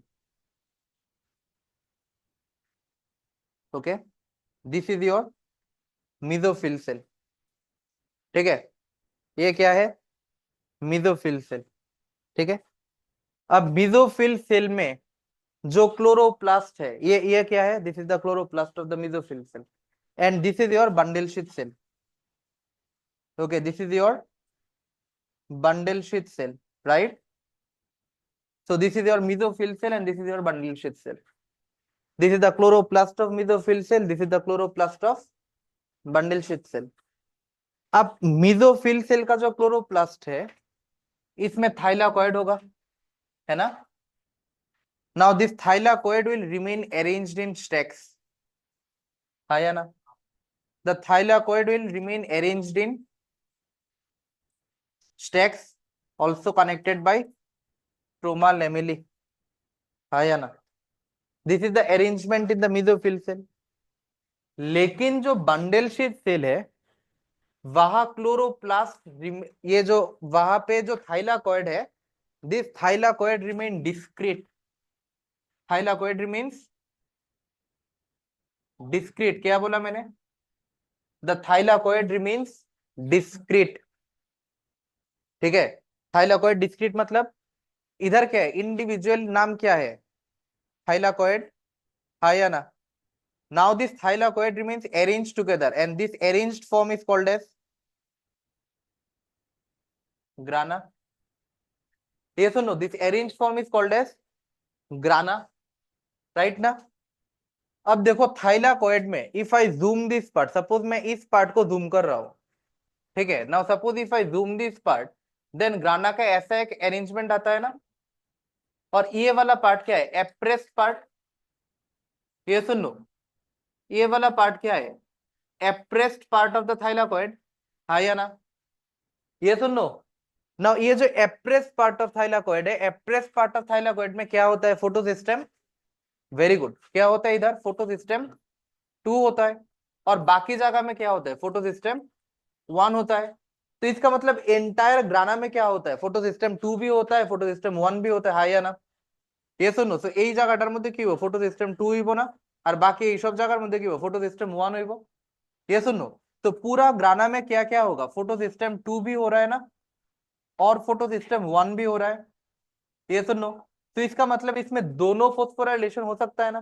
[SPEAKER 1] okay, this is your mesophyll cell, ठीक है। ये क्या है? मेसोफिल सेल, ठीक है। अब मेसोफिल सेल में जो क्लोरोप्लास्ट है, ये क्या है? This is the chloroplast of the mesophyll cell, and this is your bundle sheath cell, okay, this is your bundle sheath cell, right? So this is your mesophyll cell and this is your bundle sheath cell. This is the chloroplast of mesophyll cell, this is the chloroplast of bundle sheath cell. अब mesophyll cell का जो chloroplast है, इसमें thylakoid होगा, है ना? Now this thylakoid will remain arranged in stacks, है या ना? the thylakoid will remain arranged in stacks also connected by stromal lamellae. हाँ या ना? This is the arrangement in the mesophyll cell. लेकिन जो बंडल शीट सेल है वहां क्लोरोप्लास्ट, ये जो वहां पे जो थाइलाकॉइड है, this thylakoid remain discrete. Thylakoid remains discrete. क्या बोला मैंने? The thylakoid remains discrete. ठीक है, थाइलाकॉइड डिस्क्रीट मतलब इधर क्या है, इंडिविजुअल नाम क्या है? थाइलाकॉइड. हाँ या ना? Now this thylakoid remains arranged together and this arranged form is called as grana. Yes or no? This arranged form is called as grana, right ना? अब देखो थाइलाकॉइड में if I zoom this part, suppose मैं इस part को zoom कर रहा हूं, ठीक है. Now suppose if I zoom this part, then grana का ऐसा एक अरेंजमेंट आता है ना. और ये वाला पार्ट क्या है? Appressed part. ये सुन लो, ये वाला पार्ट क्या है? Appressed part of the thylakoid. हाँ या ना? ये सुन लो. नाउ ये जो एप्रेस्ड पार्ट ऑफ थाइलाकॉइड है, एप्रेस्ड पार्ट ऑफ थाइलाकॉइड में क्या होता है? फोटोसिस्टम. Very good. क्या होता है इधर? फोटोसिस्टम 2 होता है. और बाकी जगह में क्या होता है? फोटोसिस्टम 1 होता है. तो इसका मतलब एंटायर ग्राना में क्या होता है? फोटोसिस्टम 2 भी होता है, फोटोसिस्टम 1 भी होता है. हाँ या ना? ये শুনো, তো এই জায়গাটার মধ্যে কি হবে? ফটোসিস্টেম 2 হইব না, আর বাকি এই সব জায়গার মধ্যে কি হবে? ফটোসিস্টেম 1 হইব. ये सुनो, तो पूरा ग्राना में क्या क्या होगा? फोटोसिस्टम 2 भी हो रहा है ना, और फोटोसिस्टम 1 भी हो रहा है. ये सुनो, तो इसका मतलब इसमें दोनों फोस्फोराइलेशन हो सकता है ना,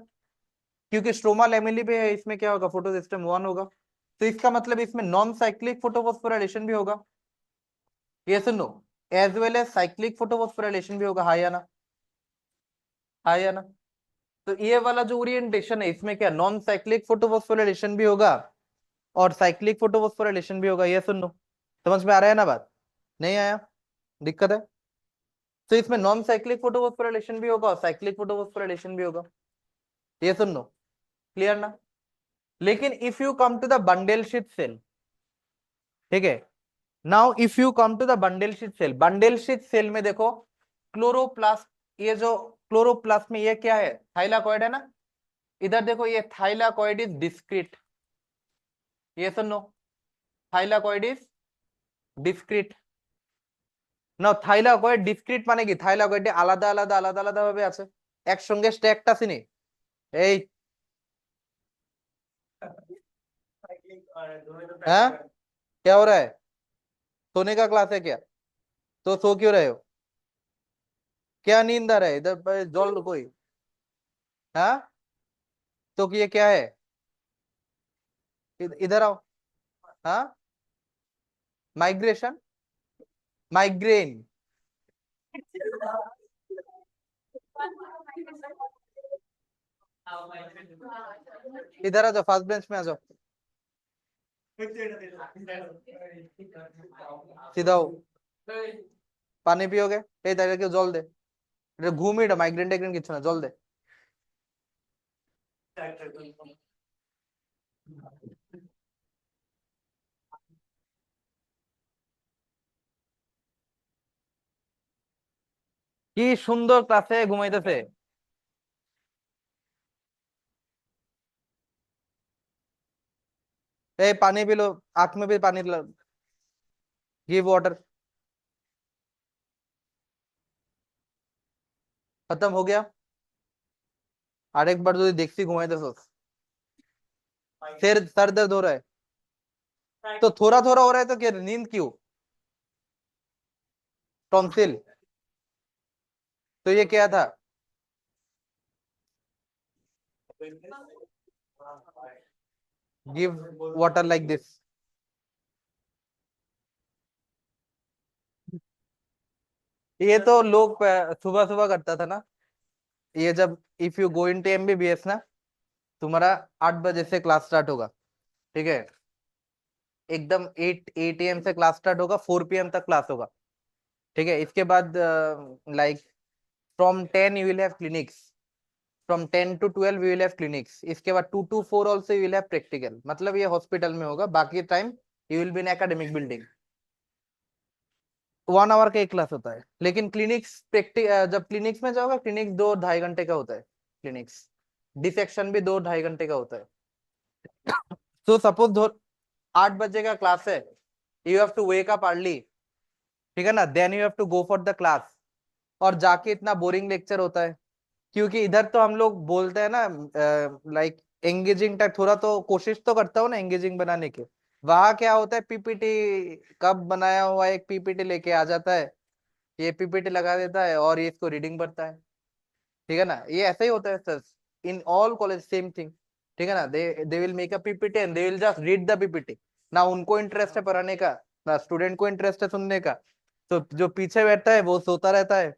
[SPEAKER 1] क्योंकि स्ट्रोमा लैमेली पे है, इसमें क्या होगा? फोटोसिस्टम 1 होगा. तो इसका मतलब इसमें नॉन साइक्लिक फोटोफोस्फोराइलेशन भी होगा. ये सुनो, as well as cyclic photophosphorylation भी होगा. हाँ या ना? हाँ या ना? तो ये वाला जो ओरिएंटेशन है, इसमें क्या नॉन साइक्लिक फोटोफोस्फोराइलेशन भी होगा और साइक्लिक फोटोफोस्फोराइलेशन भी होगा. ये सुन लो, समझ में आ रहा है ना बात? नहीं आया? दिक्कत है? तो इसमें नॉन साइक्लिक फोटोफोस्फोराइलेशन भी होगा और साइक्लिक फोटोफोस्फोराइलेशन भी होगा. ये सुन लो, क्लियर ना? लेकिन if you come to the bundle sheath cell, ठीक है, now if you come to the bundle sheath cell, bundle sheath cell में देखो क्लोरोप्लास्ट, ये जो क्लोरोप्लास्ट में ये क्या है? थाइलाकॉइड है ना. इधर देखो, ये थाइलाकॉइड इज डिस्क्रीट. ये सुनो, thylakoid is discrete. Now thylakoid discrete মানে কি? থাইলাকয়েডে আলাদা আলাদা আলাদা আলাদা ভাবে আছে, একসঙ্গে স্ট্যাকড আছে নি? এই हाँ, क्या हो रहा है? सोने का क्लास है क्या? तो सो क्यों रहे हो? क्या नींद आ रहा है? इधर जल कोई. हाँ, तो ये क्या है? इधर आओ. हाँ, माइग्रेशन, माइग्रेन. इधर आ जाओ, फर्स्ट बेंच में आ जाओ, सीधा हो. পানি পিওগে? এই তাইলে কেউ জল দে. এটা ঘুম, এটা মাইগ্রেন টাইগ্রেন কিছু না, জল দে. কি সুন্দর ক্লাসে ঘুমাইতেছে. ए पानी पी लो, आंख में भी पानी. Give water. खत्म हो गया. आरेक बार जो देखती घुमाइতেছো, सिर सर दर्द हो रहा है, तो थोड़ा थोड़ा हो रहा है तो क्या नींद क्यों? टॉन्सिल. तो ये क्या था? Give water like this. ये तो लोग सुबह सुबह करता था ना. ये जब if you go into MBBS ना, तुम्हारा 8 बजे से क्लास स्टार्ट होगा, ठीक है. एकदम 8 AM से क्लास स्टार्ट होगा, 4 PM तक क्लास होगा, ठीक है. इसके बाद like from 10 you will have clinics. From 10 to 12 we will have clinics, इसके बाद 2 to 4 also you will have practical, मतलब ये हॉस्पिटल में होगा, बाकी time you will be in academic building. 1 hour का एक क्लास होता है, लेकिन क्लिनिक्स जब क्लिनिक्स में जाओगे, क्लिनिक्स 2-2.5 घंटे का होता है क्लिनिक्स, डिसेक्शन भी 2-2.5 घंटे का होता है। तो सपोज 8 बजे का क्लास है, you have to wake up early, ठीक है ना, then you have to go for the class, और जाके इतना बोरिंग लेक्चर होता है, क्योंकि इधर तो हम लोग बोलते हैं ना लाइक एंगेजिंग टाइप, थोड़ा तो कोशिश तो करता हूँ ना एंगेजिंग बनाने के। वहां क्या होता है, पीपीटी कब बनाया हुआ एक पीपीटी लेके आ जाता है, ये पीपीटी लगा देता है और ये इसको रीडिंग पढ़ता है, ठीक है ना, ये ऐसा ही होता है sir, in all college same thing, ठीक है ना, they will make a PPT and they will just read the PPT, ना उनको इंटरेस्ट है पढ़ाने का, ना स्टूडेंट को इंटरेस्ट है सुनने का, तो जो पीछे बैठता है वो सोता रहता है।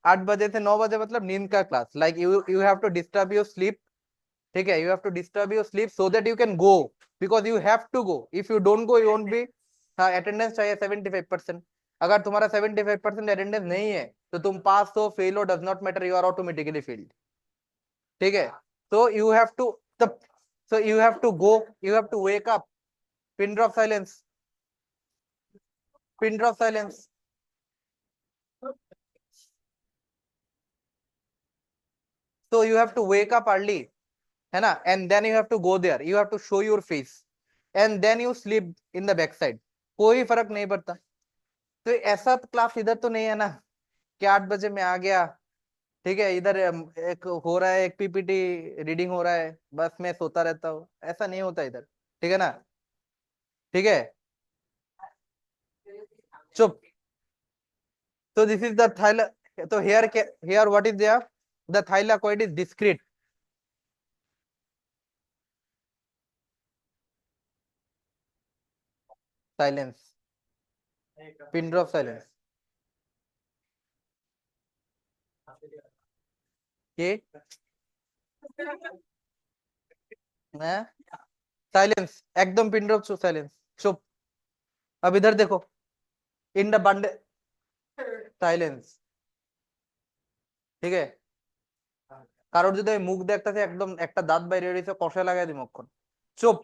[SPEAKER 1] 8 बजे से 9 बजे मतलब नींद का class, like you have to disturb your sleep, ठीक है, you have to disturb your sleep so that you can go, because you have to go, if you don't go you won't be. हाँ, attendance चाहिए 75%, अगर तुम्हारा 75% attendance नहीं है तो तुम पास हो फेल हो does not matter, you are automatically failed, ठीक है। तो you have to so you have to go, you have to wake up, pin drop silence, pin drop silence, so you have to wake up early, है ना, and then you have to go there, you have to show your face and then you sleep in the back side, कोई फर्क नहीं पड़ता। तो ऐसा class इधर तो नहीं है ना कि 8 बजे में आ गया, ठीक है, इधर एक हो रहा है, एक पीपीटी रीडिंग हो रहा है, बस मैं सोता रहता हूँ, ऐसा नहीं होता इधर, ठीक है ना, ठीक है, चुप। So this is the so here what is there, the thylakoid is discrete, silence, pin drop silence, ये साइलेंस, एकदम पिन ड्रॉप साइलेंस, चुप। अब इधर देखो, इन द बंडल সাইলেন্স, ঠিক আছে, কারোর যদি মুখ দেখতেছে একদম একটা দাঁত বাইরে রয়েছে কষে লাগাই দিই মুখখন, চুপ।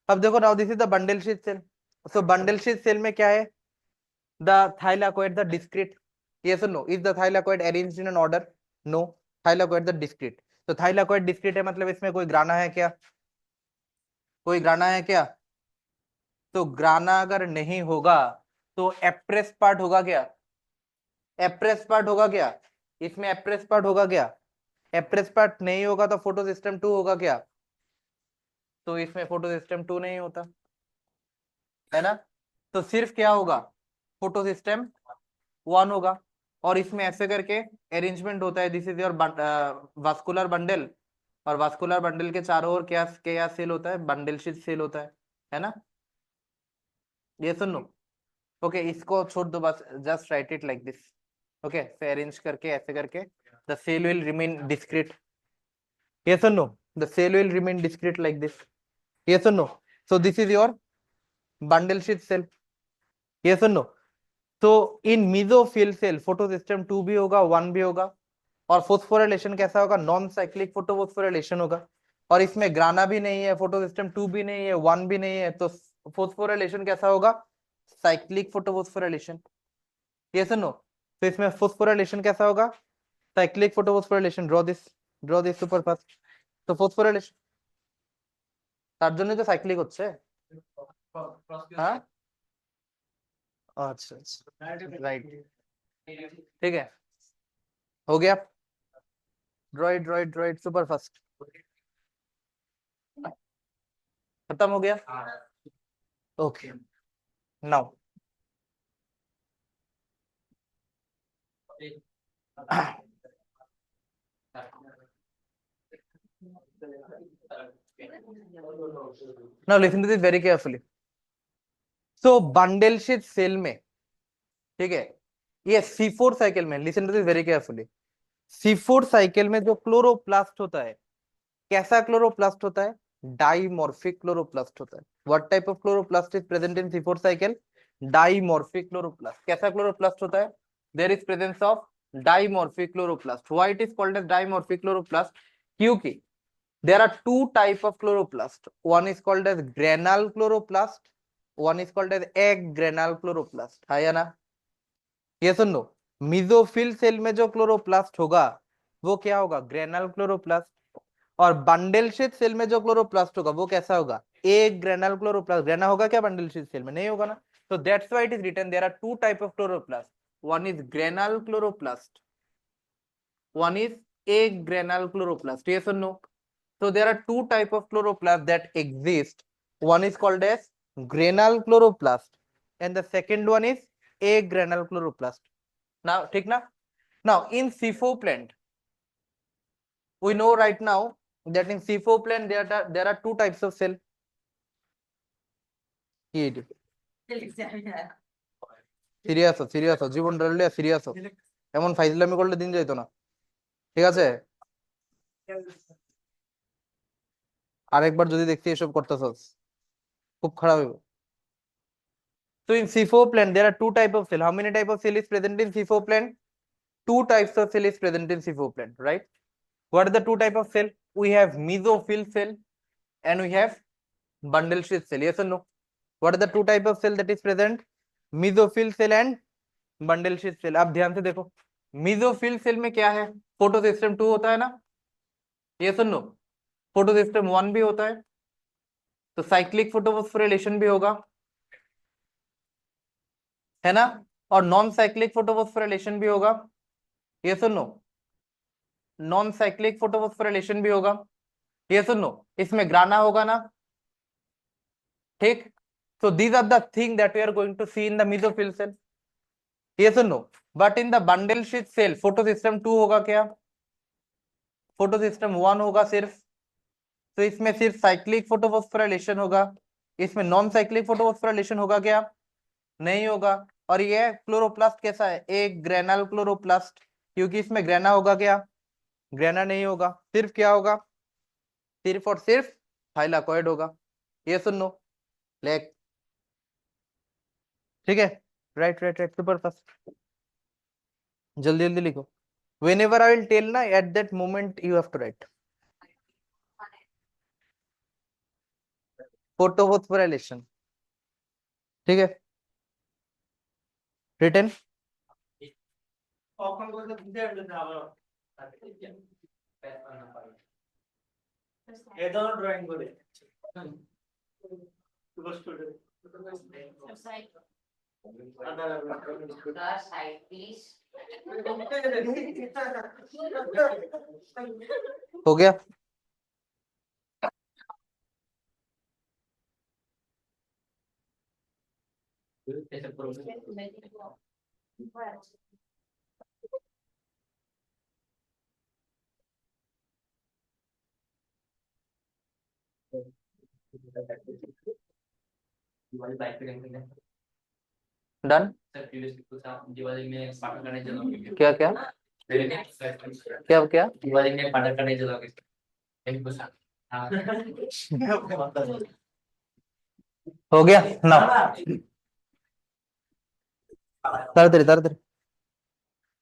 [SPEAKER 1] अब देखो now this is the bundle sheath cell, so bundle sheath cell में क्या है, the thylakoid the discrete, yes और no, is the thylakoid arranged in an order, no, thylakoid the discrete, तो थाइलाकोइड डिस्क्रीट है मतलब इसमें कोई ग्राना है क्या, कोई ग्राना है क्या, तो ग्राना अगर नहीं होगा तो एप्रेस पार्ट होगा क्या, एप्रेस पार्ट होगा क्या, इसमें एप्रेस पार्ट होगा क्या, एप्रेस पार्ट नहीं होगा तो फोटो सिस्टम 2 होगा क्या, तो इसमें फोटो सिस्टम 2 नहीं होता है ना, तो सिर्फ क्या होगा, फोटो सिस्टम 1 होगा, और इसमें ऐसे करके अरेंजमेंट होता है, this is your vascular bundle, और वास्कुलर बंडल के चारों ओर क्या क्या सेल होता है, बंडल शीट सेल होता है ना, ये सुन लो, ओके, इसको छोड़ दो बस, just write it like this, okay, arrange करके ऐसे करके the cell will remain discrete, yes or no, the cell will remain discrete like this, yes or no, so this is your bundle sheet cell, yes or no, तो इन mesophyll cell photo system 2 भी होगा 1 भी होगा, और phosphorylation कैसा होगा, non cyclic photophosphorylation होगा, और इसमें ग्राना भी नहीं है, फोटो सिस्टम 2 भी नहीं है 1 भी नहीं है, तो फोस्फोराइलेशन कैसा होगा, साइक्लिक फोटोफोस्फोराइलेशन, यस और नो, तो इसमें फोस्फोराइलेशन कैसा होगा, cyclic photophosphorylation, draw this super fast, তো ফসফোরাইলেশন তার জন্য তো সাইক্লিক হচ্ছে, হ্যাঁ, अच्छा अच्छा, राइट, ठीक है, हो गया, ड्रॉइड सुपर फास्ट, खत्म हो गया, okay, now now listen to this very carefully, so bundle sheath cell में, ठीक है, ये C4 साइकिल में, listen to this very carefully, C4 cycle में जो क्लोरोप्लास्ट होता है, कैसा क्लोरोप्लास्ट होता है, डाइमॉर्फिक क्लोरोप्लास्ट होता है, what type of chloroplast is present in C4 cycle, dimorphic chloroplast, कैसा क्लोरोप्लास्ट होता है, there is presence of Dimorphic chloroplast. Why it is called as dimorphic chloroplast? क्योंकि there are two type of chloroplast. One is called as granule chloroplast. One is called as egg granule chloroplast. है या ना? ये सुन लो, mesophyll cell में जो chloroplast होगा वो क्या होगा? Granal chloroplast. और बंडल शीथ सेल में जो क्लोरोप्लास्ट होगा वो कैसा होगा? एक ग्रेनल क्लोरोप्लास्ट। ग्रेना होगा क्या बंडल शीथ सेल में? नहीं होगा ना। So that's why it is written there are two type of chloroplast. One is granule chloroplast. One is egg granule chloroplast. Yes or no? So there are two type of chloroplast that exist. One is called as granule chloroplast, and the second one is egg granule chloroplast. Now, take na. Now in C4 plant, we know right now that in C4 plant there are two types of cell. Serious serious জীবন ডরলে serious এমন ফাইজলামি করলে দিন যাইতো না, ঠিক আছে? আরেকবার যদি দেখছি এসব করতেছস খুব খারাপ হইব। So in C4 plant there are two type of cell. How many type of cell is present in C4 plant? Two types of cell is present in C4 plant, right? What are the two type of cell? We have mesophyll cell and we have bundle sheath cell. Yes or no? What are the two type of cell that is present? Mesophyll cell and bundle sheath cell. आप ध्यान से देखो, mesophyll cell में क्या है? Photo system 2 होता है ना? Yes or no? Photo system 1 भी होता है, तो साइक्लिक फोटोफॉस्फोरिलेशन भी होगा, है ना? और नॉन साइक्लिक फोटोफॉस्फोरिलेशन भी होगा। यस और नो? नॉन साइक्लिक फोटोफॉस्फोरिलेशन भी होगा। यस और नो? इसमें ग्राना होगा ना, ठीक? So these are the thing that we are going to see in the mesophyll cell. Yes or no? But in the bundle sheath cell photosystem 2 होगा क्या? Photosystem 1 होगा सिर्फ। तो इसमें सिर्फ साइक्लिक फोटोफॉस्फोराइलेशन होगा, इसमें नॉन साइक्लिक फोटोफॉस्फोराइलेशन होगा क्या? नहीं होगा। और ये क्लोरोप्लास्ट कैसा है? एक ग्रेनल क्लोरोप्लास्ट, क्योंकि इसमें ग्रेना होगा क्या? ग्रेना नहीं होगा। सिर्फ क्या होगा? सिर्फ और सिर्फ थाइलाकॉइड होगा। ये सुन लो लेक, ठीक है? Right right right, super fast, जल्दी जल्दी लिखो। whenever I will tell ना, at that moment you have to write photophosphorylation, ठीक है? written
[SPEAKER 3] কখন বলতে বুঝে আসবে না আমার এই ধরনের ড্রয়িং করে
[SPEAKER 1] हो गया? डन?
[SPEAKER 2] दिवाली में पटाखे जलाओगे
[SPEAKER 1] क्या क्या क्या क्या?
[SPEAKER 2] दिवाली में पटाखे जलाओगे? हाँ
[SPEAKER 1] हो गया ना? ताड़ाताड़ी ताड़ाताड़ी,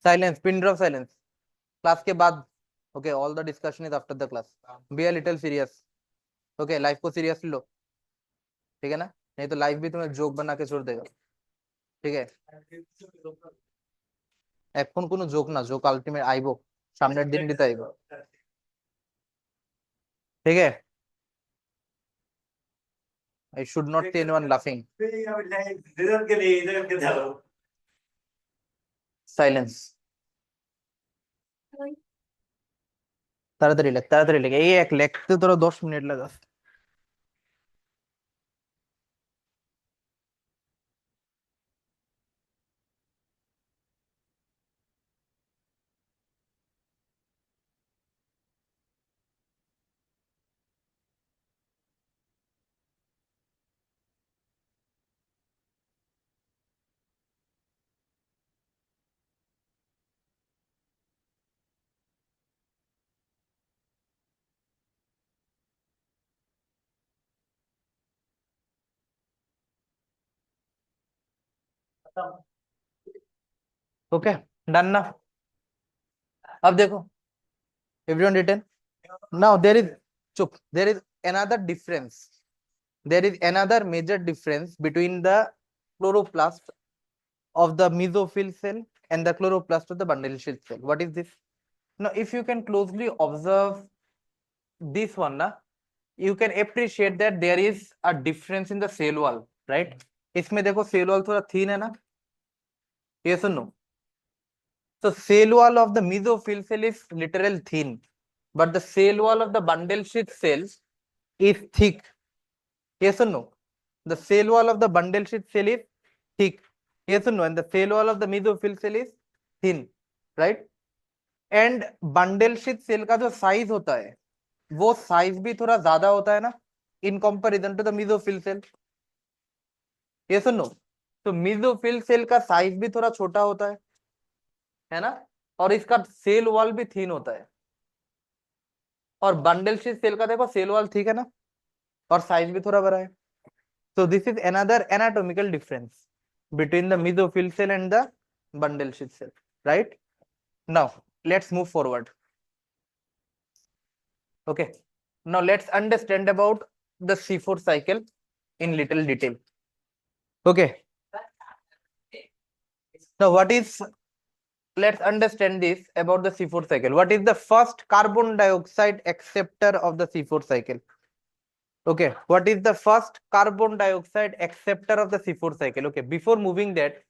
[SPEAKER 1] silence, pin drop silence. Class के बाद, okay, all the discussion is after the class. Be a little serious, okay? Life को सीरियसली लो, ठीक है ना? नहीं तो लाइफ भी तुम्हें जोक बना के छोड़ देगा, ठीक है? এখন কোনো জোক না, জোক আলটিমেট আইবো, সামনের দিন দিতে আইবো, ঠিক है? I should not see anyone laughing. Silence. তাড়াতাড়ি লেখ, তাড়াতাড়ি লেখ, এই এক লেখতে তোরা 10 মিনিট লাগাস। ओके, डन ना? अब देखो, everyone written, now there is, चुप, there is another difference, there is another major difference between the chloroplast of the mesophyll cell and the chloroplast of the bundle sheath cell. What is this? Now if you can closely observe this one na, you can appreciate that there is a difference in the cell wall, right? इसमें देखो cell wall थोड़ा thin है ना, yes or no? So cell wall of the mesophyll cell is literal thin, but the cell wall of the bundle sheath cell is thick, yes or no? The cell wall of the bundle sheath cell is thick, yes or no? And the cell wall of the mesophyll cell is thin, right? And bundle sheath cell का जो size होता है वो size भी थोड़ा ज्यादा होता है ना in comparison to the mesophyll cell, yes or no? तो mesophyll cell का size भी थोड़ा छोटा होता है ना, और इसका सेल वॉल भी थीन होता है, और बंडल शीट सेल का देखो सेल वॉल ठीक है ना, और साइज भी थोड़ा बड़ा है. So this is another anatomical difference between the mesophyll cell and the bundle sheath cell, right? Now let's move forward. Okay, now let's understand about the C4 cycle in little detail. Okay, now let's understand this about the C4 cycle. What is the first carbon dioxide acceptor of the C4 cycle? Okay, what is the first carbon dioxide acceptor of the C4 cycle? Okay, before moving that,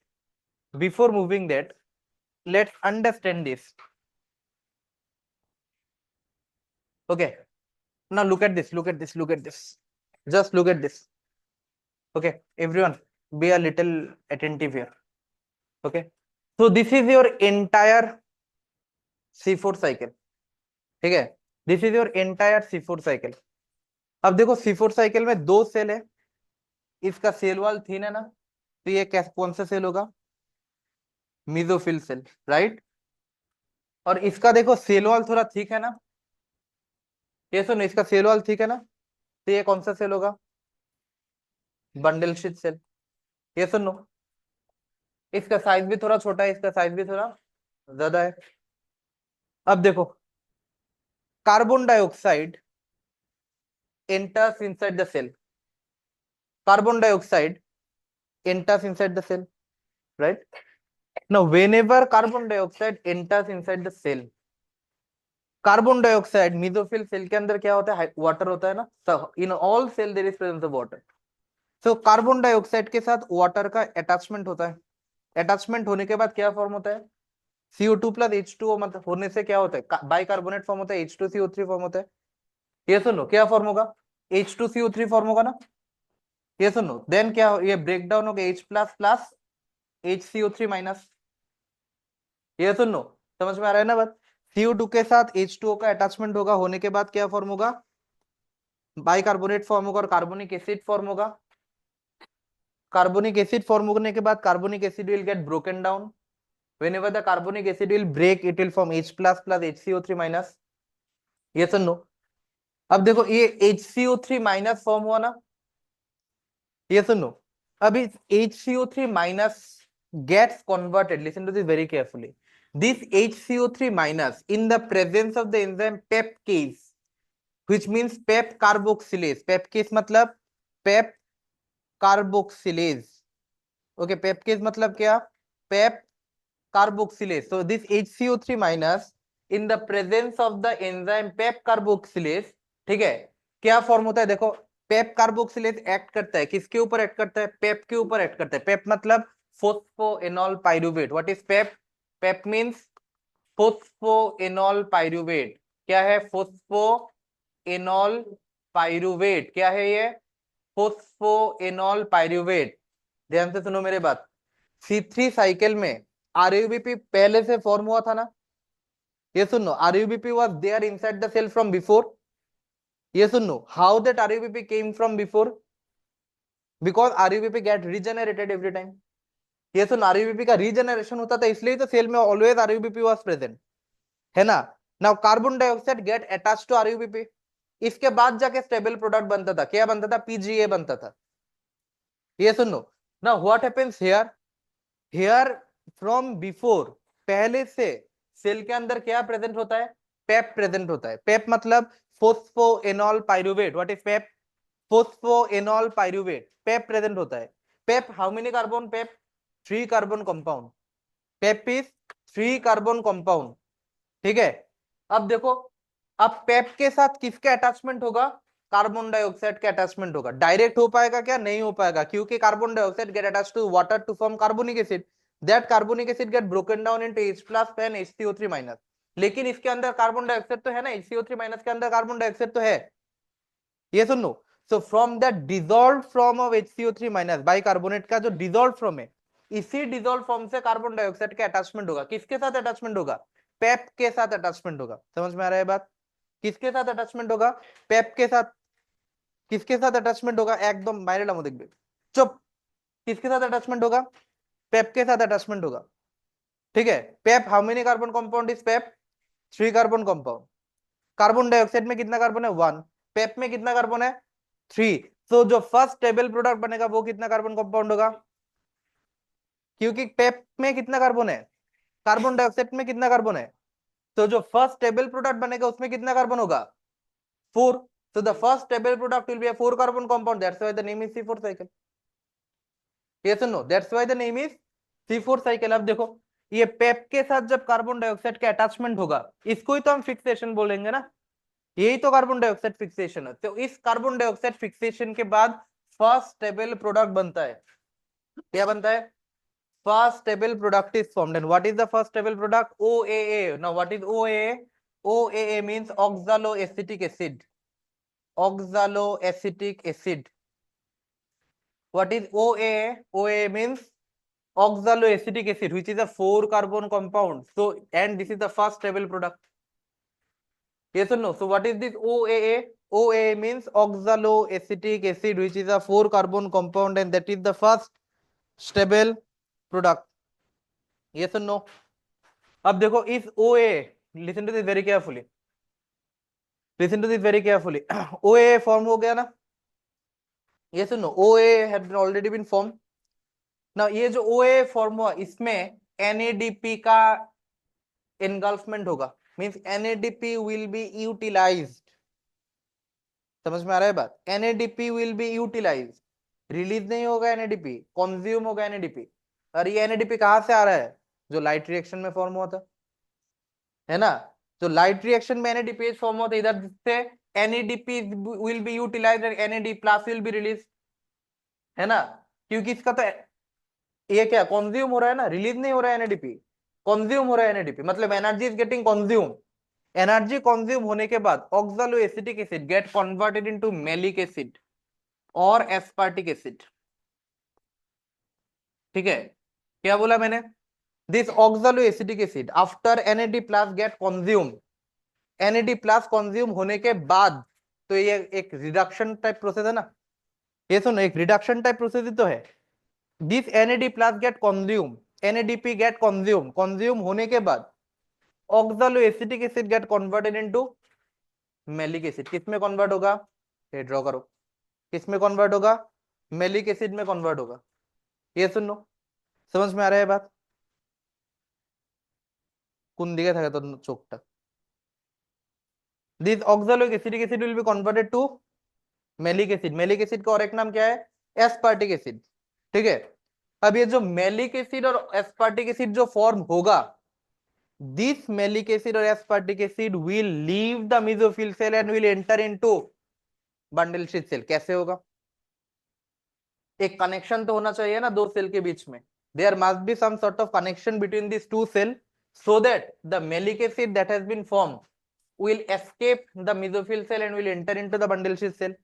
[SPEAKER 1] let's understand this. Okay, now look at this. Just look at this. Okay, everyone, be a little attentive here. Okay, so this is your entire C4 cycle. ठीक है, this is your entire C4 cycle. अब देखो C4 cycle में दो cell है, इसका cell wall थीन है ना, तो ये कौन सा सेल होगा? Mesophyll cell, right? और इसका देखो सेल वॉल थोड़ा थिक है ना, ये सुनो, इसका सेल वॉल थिक है ना, तो ये कौन सा सेल होगा? बंडल शीट सेल, ये सुनो. इसका साइज भी थोड़ा छोटा है, इसका साइज भी थोड़ा ज्यादा है. अब देखो, carbon dioxide enters inside the cell. Carbon dioxide enters inside the cell, right? Now whenever carbon dioxide enters inside the cell, carbon dioxide mesophyll cell के अंदर क्या होता है? वाटर होता है ना. In all cell there is presence of water. So carbon dioxide के साथ वाटर का अटैचमेंट होता है. अटैचमेंट होने के बाद क्या फॉर्म होता है? CO2 प्लस H2O, मतलब होने से क्या होता है? बाइकार्बोनेट फॉर्म होता है, H2CO3 फॉर्म होता है. ये सुनो, क्या फॉर्म होगा? H2CO3 फॉर्म होगा ना. ये सुनो, देन क्या ये ब्रेक डाउन होगा H plus plus HCO3 minus. ये सुनो, समझ में आ रहा है ना बात? CO2 के साथ H2O का अटैचमेंट होगा, होने के बाद क्या फॉर्म होगा? बाइकार्बोनेट फॉर्म होगा और कार्बोनिक एसिड फॉर्म होगा. कार्बोनिक एसिड फॉर्म होने के बाद carbonic acid will get broken down. whenever the carbonic acid will break, it will form H plus plus HCO3 minus. yes or no? अब देखो ये HCO3 minus form हुआ ना, yes or no? अब इस HCO3 minus gets converted, listen to this very carefully. This HCO3 minus in the presence of the enzyme pepcase, which means pep carboxylase. Pepcase मतलब pep carboxylase. Okay, pepcase मतलब क्या? Pep carboxylase. So this HCO3 minus in the presence of the enzyme pep carboxylase, ठीक है, क्या form होता है? देखो, PEP carboxylase act करता है, किसके ऊपर एक्ट करता है? पेप के ऊपर एक्ट करता है. पेप मतलब phosphoenol pyruvate. What is PEP? PEP means phosphoenol pyruvate. क्या है? Phosphoenol pyruvate. क्या है ये? Phosphoenol pyruvate. ध्यान से सुनो मेरे बात. C3 साइकिल में RUBP पहले से फॉर्म हुआ था ना. ये सुनो, RUBP was there inside the cell from before. Yes or no? How that RUBP came from before? Because RUBP get regenerated every time. Yes or no? RUBP का regeneration होता था, इसलिए तो सेल में always RUBP was present, है ना. Now carbon dioxide get attached to RUBP. इसके बाद जाके स्टेबल प्रोडक्ट बनता था. क्या बनता था? PGA बनता था. Yes or no? Now what happens here? Here from before, पहले से सेल के अंदर क्या प्रेजेंट होता है? पेप प्रेजेंट होता है। पेप मतलब phosphoenol pyruvate. What is PEP? Phosphoenol pyruvate. PEP present होता है। PEP how many carbon? PEP 3 carbon compound. PEP is 3 carbon compound. ठीक है, अब देखो, अब पेप के साथ किसका अटैचमेंट होगा? कार्बन डाइऑक्साइड का अटैचमेंट होगा। डायरेक्ट हो पाएगा क्या? नहीं हो पाएगा, क्योंकि carbon dioxide get attached to water to form carbonic acid. That carbonic acid get broken down into H+ and HCO3-। लेकिन इसके अंदर कार्बन डाइऑक्साइड तो है ना, HCO3- के अंदर कार्बन डाइऑक्साइड तो है। ये सुन लो, so from the dissolve form of HCO3- bicarbonate का जो डिसॉल्व फॉर्म है, इसी डिसॉल्व फॉर्म से कार्बन डाइऑक्साइड का अटैचमेंट होगा। किसके साथ अटैचमेंट होगा? पेप के साथ अटैचमेंट होगा। समझ में आ रहा है बात? किसके साथ अटैचमेंट होगा? पेप के साथ। किसके साथ अटैचमेंट होगा? एकदम বাইরে लामो देखबे, चुप। किसके साथ अटैचमेंट होगा? पेप के साथ अटैचमेंट होगा। ठीक है, PEP how many carbon compound is PEP? 3 carbon compound. Carbon dioxide में कितना कार्बन है? 1। पेप में कितना कार्बन है? 3। तो जो फर्स्ट टेबल प्रोडक्ट बनेगा वो कितना कार्बन कंपाउंड होगा? क्योंकि पेप में कितना कार्बन है? कार्बन डाइऑक्साइड में कितना कार्बन है? तो जो फर्स्ट टेबल प्रोडक्ट बनेगा उसमें कितना कार्बन होगा? 4। So the first table product will be a 4 carbon compound. That's why the name is C4 cycle. Yes or no? That's why the name is C4 cycle. अब देखो, ये पेप के साथ जब कार्बन डाइऑक्साइड का अटैचमेंट होगा, इसको ही तो हम फिक्सेशन बोलेंगे ना। यही तो कार्बन डाइऑक्साइड फिक्सेशन है। तो इस कार्बन डाइऑक्साइड फिक्सेशन के बाद फर्स्ट टेबल प्रोडक्ट बनता है। क्या बनता है? first stable product is formed. And what is the first stable product? OAA. Now what is OAA? OAA means oxaloacetic acid. Oxaloacetic acid. What is OAA? OAA means oxaloacetic acid, which is a 4 carbon compound. So, and this is the first stable product. Yes or no? So what is this OAA? OAA means oxaloacetic acid, which is a 4 carbon compound, and that is the first stable product. Yes or no? अब देखो, इस OAA, listen to this very carefully. Listen to this very carefully. OAA form हो गया ना? Yes or no? OAA had already been formed. Now ये जो OAA form हुआ, इसमें NADP का engulfment होगा, means NADP will be utilized. समझ में आ रहा है बात? NADP will be utilized. Release नहीं होगा NADP, कंज्यूम होगा NADP। और ये NADP कहां से आ रहा है? जो लाइट रिएक्शन में फॉर्म हुआ था, है ना? जो लाइट रिएक्शन में NADP फॉर्म हुआ था, इधर से NADP will be utilized and NAD+ will be released, है ना? क्योंकि इसका तो ये क्या कंज्यूम हो रहा है ना, रिलीज नहीं हो रहा है NADP, कंज्यूम हो रहा है NADP, मतलब energy is getting consume. Energy consume होने के बाद oxaloacetic acid get converted into maleic acid और एस्पार्टिक एसिड। ठीक है, क्या बोला मैंने? This oxaloacetic acid after NAD+ get consume, NAD+ consume होने के बाद, तो ये एक रिडक्शन टाइप प्रोसेस है ना। ये सुनो, एक रिडक्शन टाइप प्रोसेस ही तो है। This NAD+ get consume, NADP get consume, consume होने के बाद oxaloacetic acid get converted into malic acid. किसमें कन्वर्ट होगा? ये ड्रॉ करो, किसमें कन्वर्ट होगा? मैलिक एसिड में कन्वर्ट होगा। ये सुन लो, समझ में आ रहा है बात? কোন দিকে থাকে তোর চোখটা? This oxaloacetic acid will be converted to malic acid. Malic acid का और एक नाम क्या है? Aspartic acid. ठीक है, अब ये जो मैलिक एसिड और एस्पार्टिक एसिड जो फॉर्म होगा, दिस मैलिक एसिड और aspartic acid will leave the mesophyll cell and will enter into bundle sheath cell. कैसे होगा? एक कनेक्शन तो होना चाहिए ना दो सेल के बीच में। There must be some sort of connection between this two cell so that the malic acid that has been formed will escape the mesophyll cell and will enter into the bundle sheath cell.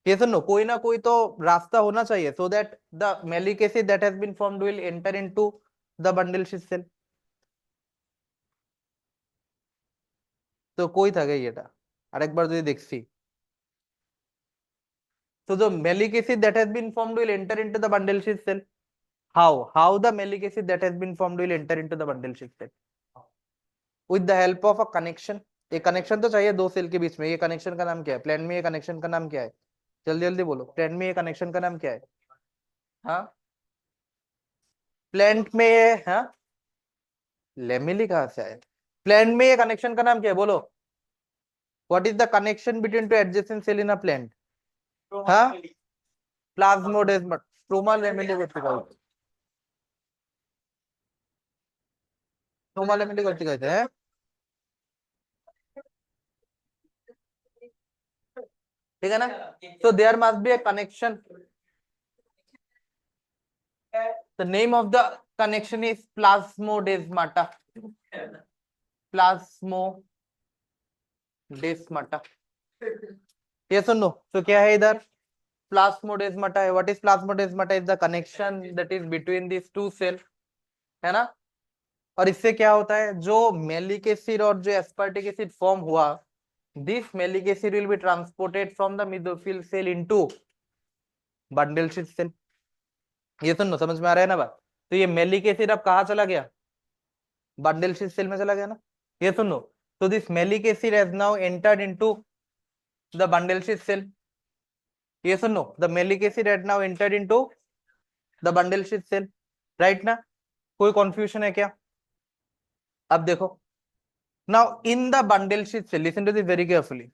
[SPEAKER 1] ये सुनो, कोई ना कोई तो रास्ता होना चाहिए so that the malic acid that has been formed will enter into the bundle sheath cell. तो कोई था क्या এটা? আরেকবার যদি দেখছি, so the malic acid that has been formed will enter into the bundle sheath cell. How the malic acid that has been formed will enter into the bundle sheath cell? With the help of a connection. एक connection तो चाहिए दो cell के बीच में। ये connection का नाम क्या है? प्लांट में ये कनेक्शन का नाम क्या है? जल्दी जल्दी बोलो, प्लांट में ये कनेक्शन का नाम क्या है? हाँ, प्लांट में ये, हाँ, लेमिली कहाँ से आए? प्लांट में ये कनेक्शन का नाम क्या है बोलो? What is the connection between two adjacent cell in a plant? हाँ, plasmodesma, stroma lamellae vertical, stroma lamellae vertical है। ठीक है ना? So there must be a connection. The name of the connection is plasmodesmata. Plasmodesmata. Yes or no? So क्या है इधर? Plasmodesmata है. What is plasmodesmata? Is the connection that is between these two cells. है ना? और इससे क्या होता है, जो मैलिक एसिड और जो एस्पार्टिक एसिड फॉर्म हुआ, this malic acid will be transported from the mesophyll cell into bundle sheath cell. ये सुनो, समझ में आ रहा है ना बात? तो ये मैलिक एसिड अब कहाँ चला गया? बंडल शीथ सेल में चला गया ना? ये सुनो, तो this malic acid has now entered into the bundle sheath cell. ये सुनो, the malic acid has now entered into the bundle sheath cell, right ना? कोई कंफ्यूजन है क्या? अब देखो, now in the bundle sheath cell, listen to this very carefully.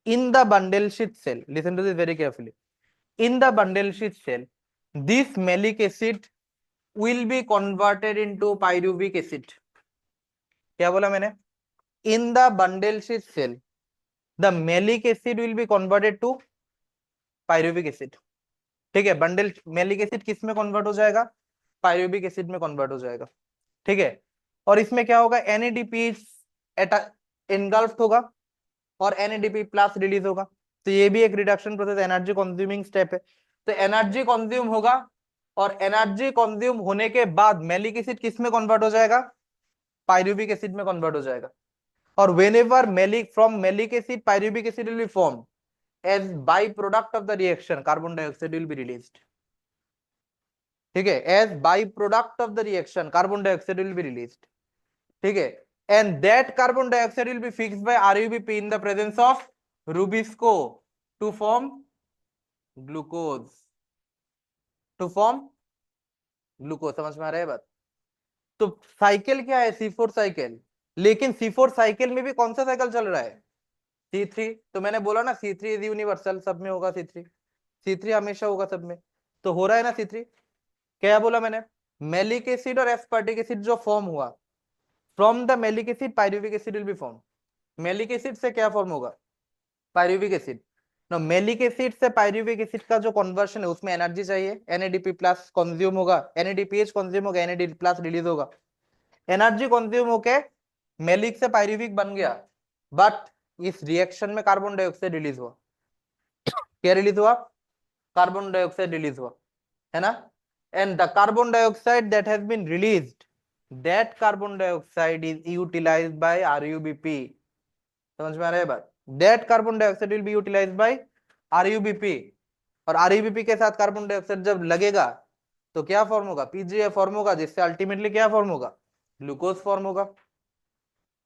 [SPEAKER 1] In the bundle sheath cell, listen to this very carefully. In the bundle sheath cell, this malic acid will be converted into pyruvic acid. क्या बोला मैंने? In the bundle sheath cell, the malic acid will be converted to pyruvic acid. ठीक है, bundle malic acid किस में convert हो जाएगा? Pyruvic acid में कन्वर्ट हो जाएगा। ठीक है, और इसमें क्या होगा? NADPH एनगल्फ्ड होगा और NADP प्लस रिलीज होगा। तो ये भी एक reduction process, energy consuming step है। तो एनर्जी कंज्यूम होगा और एनर्जी कंज्यूम होने के बाद मैलिक एसिड किस में कन्वर्ट हो जाएगा? पायरुविक एसिड में कन्वर्ट हो जाएगा। और whenever malic from malic acid pyruvic acid will be form as by product of the reaction, carbon dioxide will be released. ठीक है, as by product of the reaction carbon dioxide will be released. ठीक है, and that carbon dioxide will be fixed by RUBP in the presence of Rubisco to form glucose, to form glucose। समझ में आ रहा है बात? तो cycle क्या है? C4 cycle. लेकिन C4 साइकिल में भी कौन सा साइकिल चल रहा है? C3। तो मैंने बोला ना C3 इज यूनिवर्सल, सब में होगा C3 हमेशा होगा सब में। तो हो रहा है ना C3। क्या बोला मैंने? मैलिक एसिड और एस्पार्टिक एसिड जो फॉर्म हुआ, from the malic acid pyruvic acid will be form. Malic acid से क्या फॉर्म होगा? Pyruvic acid. No, malic acid से पायरुविक एसिड का जो कन्वर्शन है उसमें एनर्जी चाहिए, NADP प्लस कंज्यूम होगा, NADPH कंज्यूम होगा, NAD प्लस रिलीज होगा। एनर्जी कंज्यूम होके मैलिक से पायरुविक बन गया, बट इस रिएक्शन में कार्बन डाइऑक्साइड रिलीज हुआ। क्या रिलीज हुआ? कार्बन डाइऑक्साइड रिलीज हुआ, है ना? And the carbon dioxide that has been released, that carbon dioxide is utilised by RUBP। समझ में आ रहा है बात? That carbon dioxide will be utilised by RUBP। और RUBP के साथ कार्बन डाइऑक्साइड जब लगेगा तो क्या फॉर्म होगा? PGA फॉर्म होगा, जिससे अल्टीमेटली क्या फॉर्म होगा? ग्लूकोज फॉर्म होगा।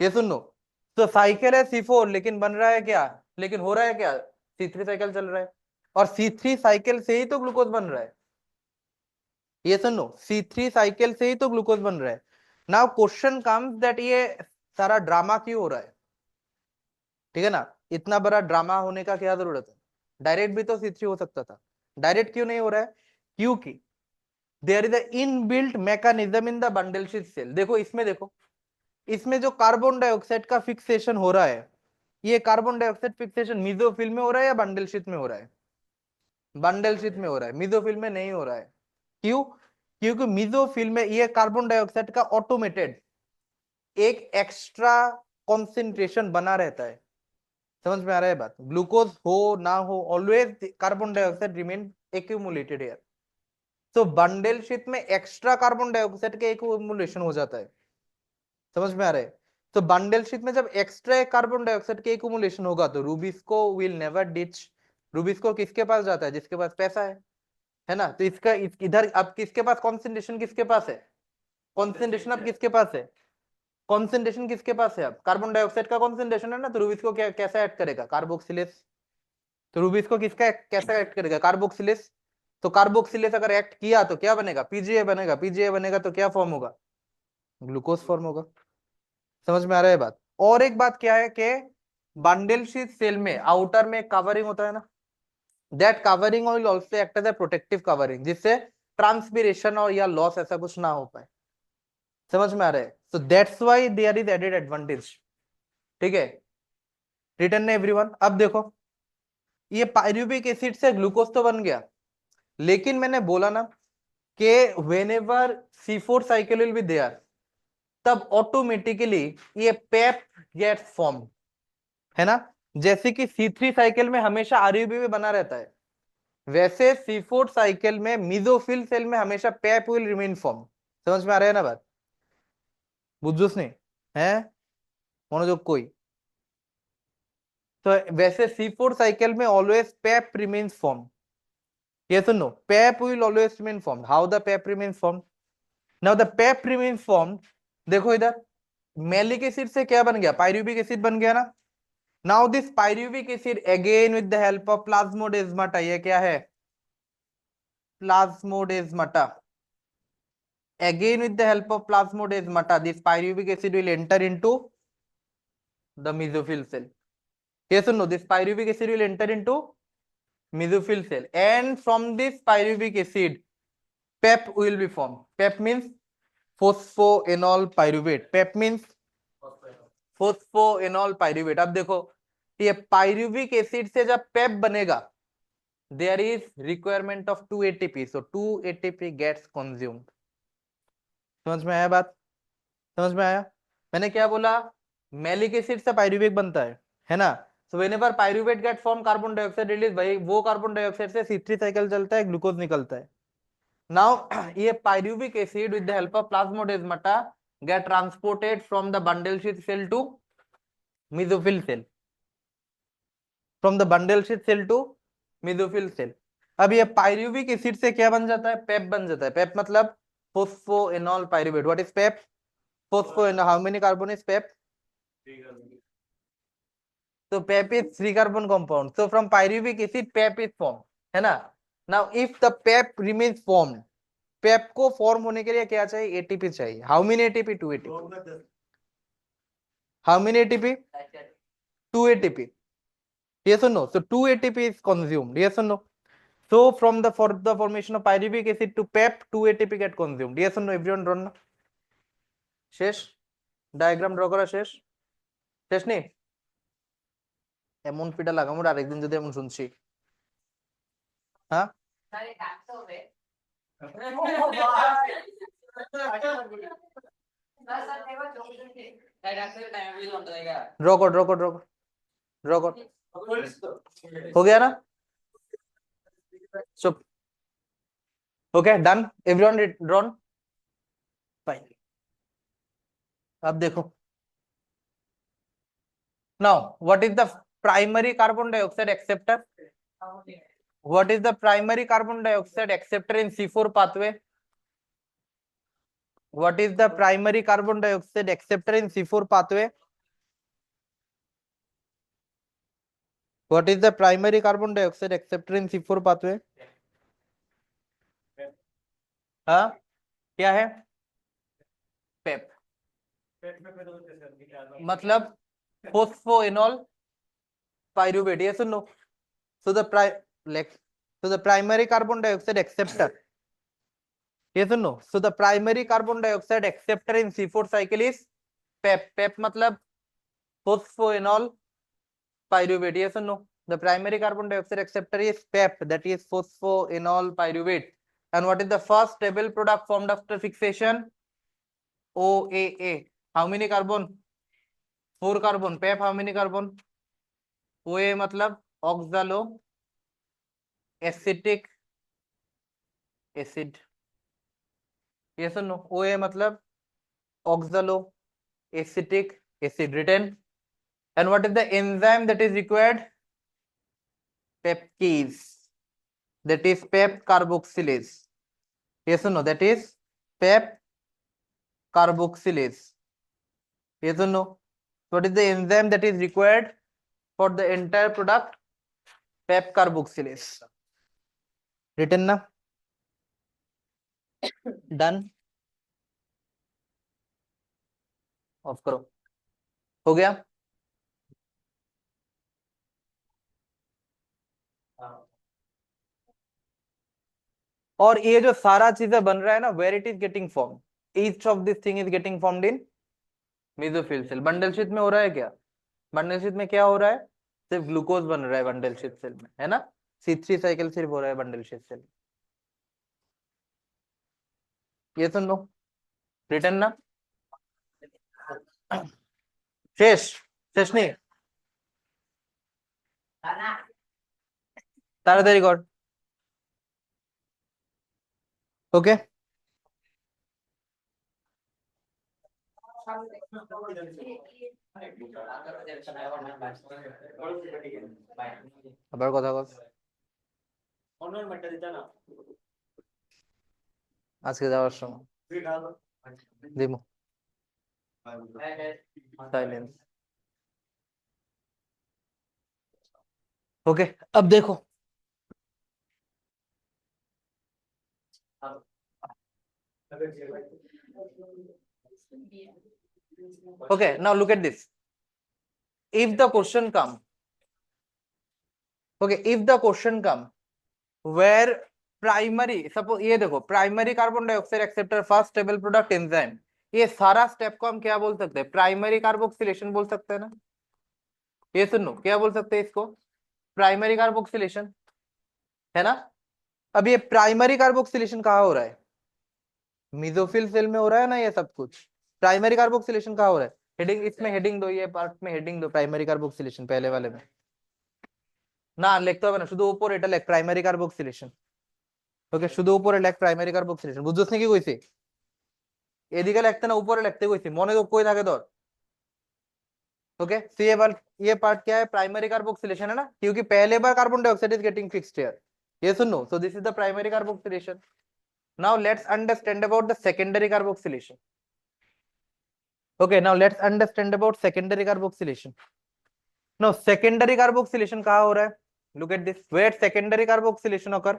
[SPEAKER 1] ये सुन लो, तो साइकिल है C4, लेकिन बन रहा है क्या? लेकिन हो रहा है क्या? C3 साइकिल चल रहा है, और C3 साइकिल से ही तो ग्लूकोज बन रहा है। ये सुन लो, C3 साइकिल से ही तो ग्लूकोज बन रहा है। नाउ क्वेश्चन कम्स दैट ये सारा ड्रामा क्यों हो रहा है? ठीक है ना? इतना बड़ा ड्रामा होने का क्या जरूरत है? डायरेक्ट भी तो C3 हो सकता था, डायरेक्ट क्यों नहीं हो रहा है? क्योंकि there is a inbuilt mechanism in the bundle sheath cell. देखो इसमें, देखो इसमें जो कार्बन डाइऑक्साइड का फिक्सेशन हो रहा है, ये कार्बन डाइऑक्साइड फिक्सेशन मेसोफिल में हो रहा है या बंडल शीथ में हो रहा है? बंडल शीथ में हो रहा है, मेसोफिल में नहीं हो रहा है। क्यों? क्योंकि मेसोफिल में ये कार्बन डाइऑक्साइड का ऑटोमेटेड एक एक्स्ट्रा कॉन्सेंट्रेशन बना रहता है। समझ में आ रहा है बात? ग्लूकोज हो ना हो, always carbon dioxide remain accumulated here. तो बंडल शीथ में एक्स्ट्रा कार्बन डाइऑक्साइड के एक्यूमुलेशन हो जाता है। समझ में आ रहा है? तो बंडल शीथ में जब एक्स्ट्रा कार्बन डाइऑक्साइड के एक्यूमुलेशन होगा तो rubisco will never ditch. Rubisco किसके पास जाता है? जिसके पास पैसा है ना? तो इसका इधर अब किसके पास कॉन्सेंट्रेशन, किसके पास है कॉन्सेंट्रेशन? अब किसके पास है कॉन्सेंट्रेशन? किसके पास है? अब कार्बन डाइऑक्साइड का कॉन्सेंट्रेशन है ना, तो रूबिस्को क्या कैसा ऐड करेगा? कार्बोक्सिलेस। तो रूबिस्को किसका कैसा ऐड करेगा? कार्बोक्सिलेस। तो कार्बोक्सिलेस अगर एक्ट किया तो क्या बनेगा? PGA बनेगा। PGA बनेगा तो क्या फॉर्म होगा? ग्लूकोज फॉर्म होगा। समझ में आ रहा है बात? और एक बात क्या है कि बंडल शीट सेल में आउटर में कवरिंग होता है ना, that covering will also act as a protective covering, जिससे ट्रांसपिरेशन और या लॉस ऐसा कुछ ना हो पाए। समझ में आ रहा है? So that's why there is added advantage. ठीक है, रिटर्न है एवरीवन। अब देखो, ये पायरुविक एसिड से ग्लूकोज तो बन गया, लेकिन मैंने बोला ना कि whenever C4 cycle will be there, तब ऑटोमेटिकली ये पेप गेट्स फॉर्म, है ना। जैसे कि C3 साइकिल में हमेशा आरयूबी में बना रहता है, वैसे C4 साइकिल में मिजोफिल सेल में हमेशा पेप विल रिमेन फॉर्म। समझ में आ रहा है ना बात? बुझुस नहीं है मनोजोग कोई? तो वैसे C4 साइकिल में always Pep remains form. Yes or no? PEP will always remain formed. How the PEP remains formed? Now the PEP remains formed. देखो इधर मैलिक एसिड से क्या बन गया? पायरुविक एसिड बन गया ना। Now this pyruvic acid again with the help of plasmodesmata, ये क्या है? Plasmodesmata. Again with the help of plasmodesmata, this pyruvic acid will enter into the mesophyll cell. Yes or no? This pyruvic acid will enter into mesophyll cell, and from this pyruvic acid PEP will be formed. PEP means phosphoenol pyruvate. PEP means phosphoenol pyruvate. अब देखो, ये pyruvic acid से जब PEP बनेगा, there is requirement of 2 ATP, so 2 ATP gets consumed. समझ में आया बात? समझ में आया? मैंने क्या बोला? मैलिक एसिड से पायरुवेट बनता है ना। So whenever pyruvate get form, carbon dioxide release, भाई वो कार्बन डाइऑक्साइड से C3 साइकिल चलता है, ग्लूकोज निकलता है। नाउ ये pyruvic acid with the help of plasmodesmata get transported from the bundle sheath cell to mesophyll cell, from the bundle sheath cell to mesophyll cell. अब ये pyruvic acid से क्या बन जाता है? पेप बन जाता है। पेप मतलब phosphoenol pyruvate. What is PEP? Phosphoenol. How many carbon is PEP? So PEP is 3 carbon compound. So from pyruvic acid PEP is formed, है ना। Now if the PEP remains formed, PEP को form होने के लिए क्या चाहिए? ATP चाहिए। How many ATP? 2 ATP. How many ATP? 2 ATP. Yes or no? So 2 ATP is consumed. Yes or no? So from the for the formation of pyruvic acid to PEP, 2 ATP get consumed. Yes or no? Everyone drawn না? শেষ? Diagram draw করা শেষ? শেষ নেই? এমন পিটা লাগামো আরেকদিন যদি এমন শুনছি, হ্যাঁ। ड्रॉ कर ड्रॉ कर ड्रॉ कर ड्रॉ कर। हो गया ना? चुप। Okay done, everyone drawn. Fine. अब देखो, now what is the primary carbon dioxide acceptor? What is the primary carbon dioxide acceptor in C4 pathway? What is the primary carbon dioxide acceptor in C4 pathway? What is the primary carbon dioxide acceptor in C4 pathway? हाँ, क्या है? PEP. मतलब phosphoenol pyruvate. Yes or no? So the primary carbon dioxide acceptor. Yes or no? So the primary carbon dioxide acceptor in C4 cycle is PEP. PEP मतलब phosphoenol pyruvate. Yes or no? The primary carbon dioxide acceptor is PEP, that is phosphoenol pyruvate. And what is the first stable product formed after fixation? OAA. How many carbon? 4 carbon. PEP how many carbon? OAA मतलब oxalo acetic acid. Yes or no? OAA मतलब oxalo acetic acid. Written. And what is the enzyme that is required? Peptase. That is PEP carboxylase. Yes or no? That is PEP carboxylase. Yes or no? What is the enzyme that is required for the entire product? PEP carboxylase. Written na? Done. Off करो. हो गया। और ये जो सारा चीजें बन रहा है ना, where it is getting form, each of this thing is getting formed in mesophyll cell. Bundle sheath में हो रहा है क्या? बंडल शीट में क्या हो रहा है? सिर्फ ग्लूकोज बन रहा है बंडल शीट सेल में, है ना। C3 साइकिल सिर्फ हो रहा है बंडल शीट सेल। ये सुन लो, रिटर्न ना, शेष, शेष नहीं, ताड़ाताड़ी कर। ओके, আবার কথা বল। আজকে যাওয়ার সময় দিমু साइलेंस। ओके, अब देखो, okay, now look at this. If the question come, okay, if the question come where primary, suppose ये देखो, primary carbon dioxide acceptor first stable product enzyme, ये सारा स्टेप को हम क्या बोल सकते हैं? प्राइमरी कार्बोक्सिलेशन बोल सकते हैं ना। ये सुनो, क्या बोल सकते हैं इसको? प्राइमरी कार्बोक्सिलेशन, है ना। अब ये प्राइमरी कार्बोक्सिलेशन कहाँ हो रहा है? मेसोफिल सेल में हो रहा है ना ये सब कुछ। प्राइमरी कार्बोक्सिलेशन कहाँ हो रहा है? हेडिंग, इसमें हेडिंग दो, ये पार्ट में हेडिंग दो, प्राइमरी कार्बोक्सिलेशन पहले वाले में ना लिखते হবে না, শুধু উপরে এটা লেখ প্রাইমারি কার্বক্সিলেশন। ওকে, শুধু উপরে লেখ প্রাইমারি কার্বক্সিলেশন। বুঝছস নাকি কইছি? এদিকে লিখতে না, উপরে লিখতে কইছি, মনে তো কই থাকে তোর। ओके, तो ये पार्ट क्या है? प्राइमरी कार्बोक्सिलेशन है ना, क्योंकि पहले बार carbon dioxide is getting fixed here. ये सुनो, so this is the primary carboxylation. Now let's understand about the secondary carboxylation. Okay, now let's understand about secondary carboxylation. Now secondary carboxylation कहाँ हो रहा है? Look at this, where secondary carboxylation occur।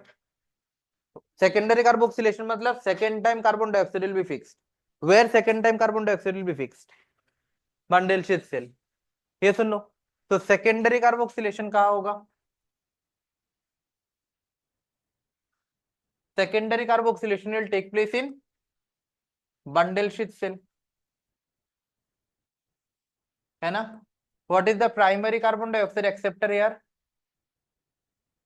[SPEAKER 1] Secondary carboxylation मतलब second time carbon dioxide will be fixed. Where second time carbon dioxide will be fixed? Bundle sheath cell. ये सुन लो, तो secondary carboxylation कहाँ होगा? Secondary carboxylation will take place in bundle sheath cell, है ना। What is the primary carbon dioxide acceptor here?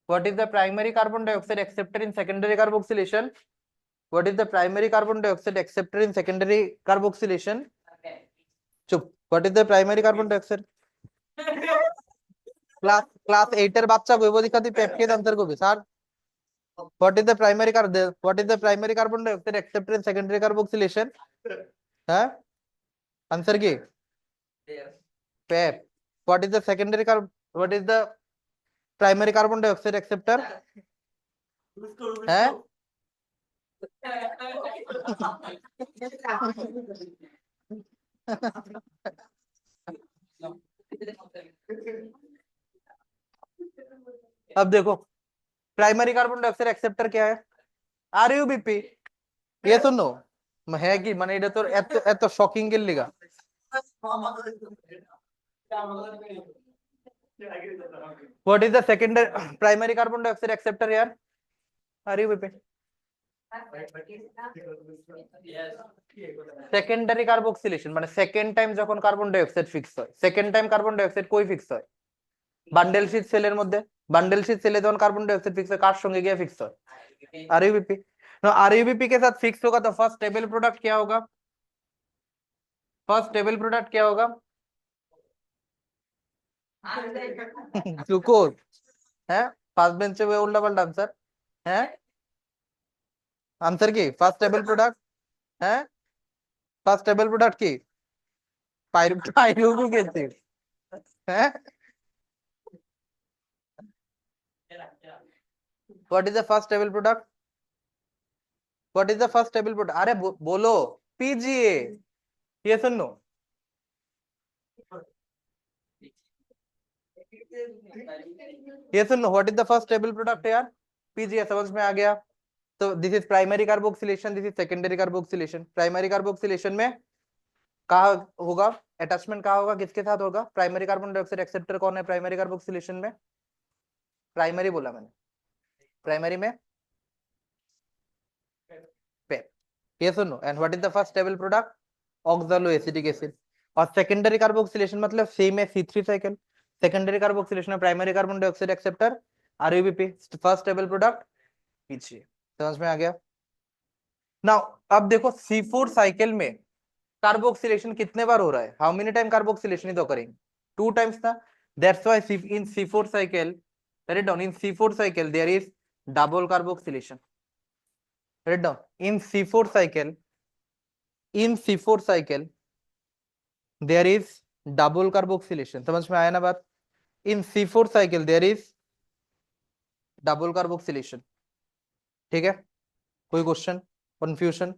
[SPEAKER 1] What is the primary carbon dioxide acceptor in secondary carboxylation? What is the primary carbon dioxide acceptor in secondary carboxylation? চুপ, what is the primary carbon dioxide? Class 8 এর বাচ্চা কইবো দেখা তুই পেপকে answer করবি sir. what is the primary carbon dioxide acceptor in secondary carboxylation? হ্যাঁ, answer কি? Pep. what is the what is the primary carbon dioxide acceptor? হ্যাঁ, अब देखो, प्राइमरी कार्बन डाइऑक्साइड एक्सेप्टर क्या है? आरयूबीपी। ये सुनो, है कि মানে এটা তোর এত এত শকিং এর লিগা। What is the secondary primary carbon dioxide acceptor here? RuBP. Secondary carboxylation মানে সেকেন্ড টাইম যখন কার্বন ডাইঅক্সাইড ফিক্স হয়। সেকেন্ড টাইম কার্বন ডাইঅক্সাইড কই ফিক্স হয়? বান্ডেল शीट সেলের মধ্যে। বান্ডেল शीट সেলে যখন कार्बन डाइऑक्साइड फिक्स है, কার সঙ্গে গিয়ে फिक्स হয়? आरयूबीपी। नो, आरयूबीपी के साथ फिक्स होगा तो फर्स्ट स्टेबल प्रोडक्ट क्या होगा? फर्स्ट स्टेबल प्रोडक्ट क्या होगा? ग्लूकोज। है, फर्स्ट बेंच पे उल्टा पल्टा आंसर है। आंसर की फर्स्ट स्टेबल प्रोडक्ट है, फर्स्ट स्टेबल प्रोडक्ट की पायरुविक एसिड है। What is the first stable product? What is the first stable product? अरे बोलो, पीजीए। ये सुन लो, ये सुन लो, what is the first stable product यार? पीजीए। समझ में आ गया? तो this is primary carboxylation, this is secondary carboxylation. Primary carboxylation में कहाँ होगा अटैचमेंट, कहाँ होगा, किसके साथ होगा, प्राइमरी कार्बन डाइऑक्साइड एक्सेप्टर कौन है प्राइमरी कार्बोक्सिलेशन में, प्राइमरी बोला मैंने, प्राइमरी में पे, yes or no, and what is the first stable product, oxaloacetic acid, और सेकेंडरी कार्बोक्सिलेशन मतलब सेम है C3 साइकिल, सेकेंडरी कार्बोक्सिलेशन में primary carbon dioxide acceptor RUBP, first stable product पीछे, समझ में आ गया। नाउ अब देखो C4 साइकिल में कार्बोक्सिलेशन कितने बार हो रहा है, how many time carboxylation is occurring, 2 times ना, that's why in C4 cycle, write it down, in C4 cycle there is double carboxylation, write it down, in C4 cycle, in C4 cycle there is double carboxylation, समझ में आया ना बात, in C4 cycle there is double carboxylation, ठीक है, कोई question confusion,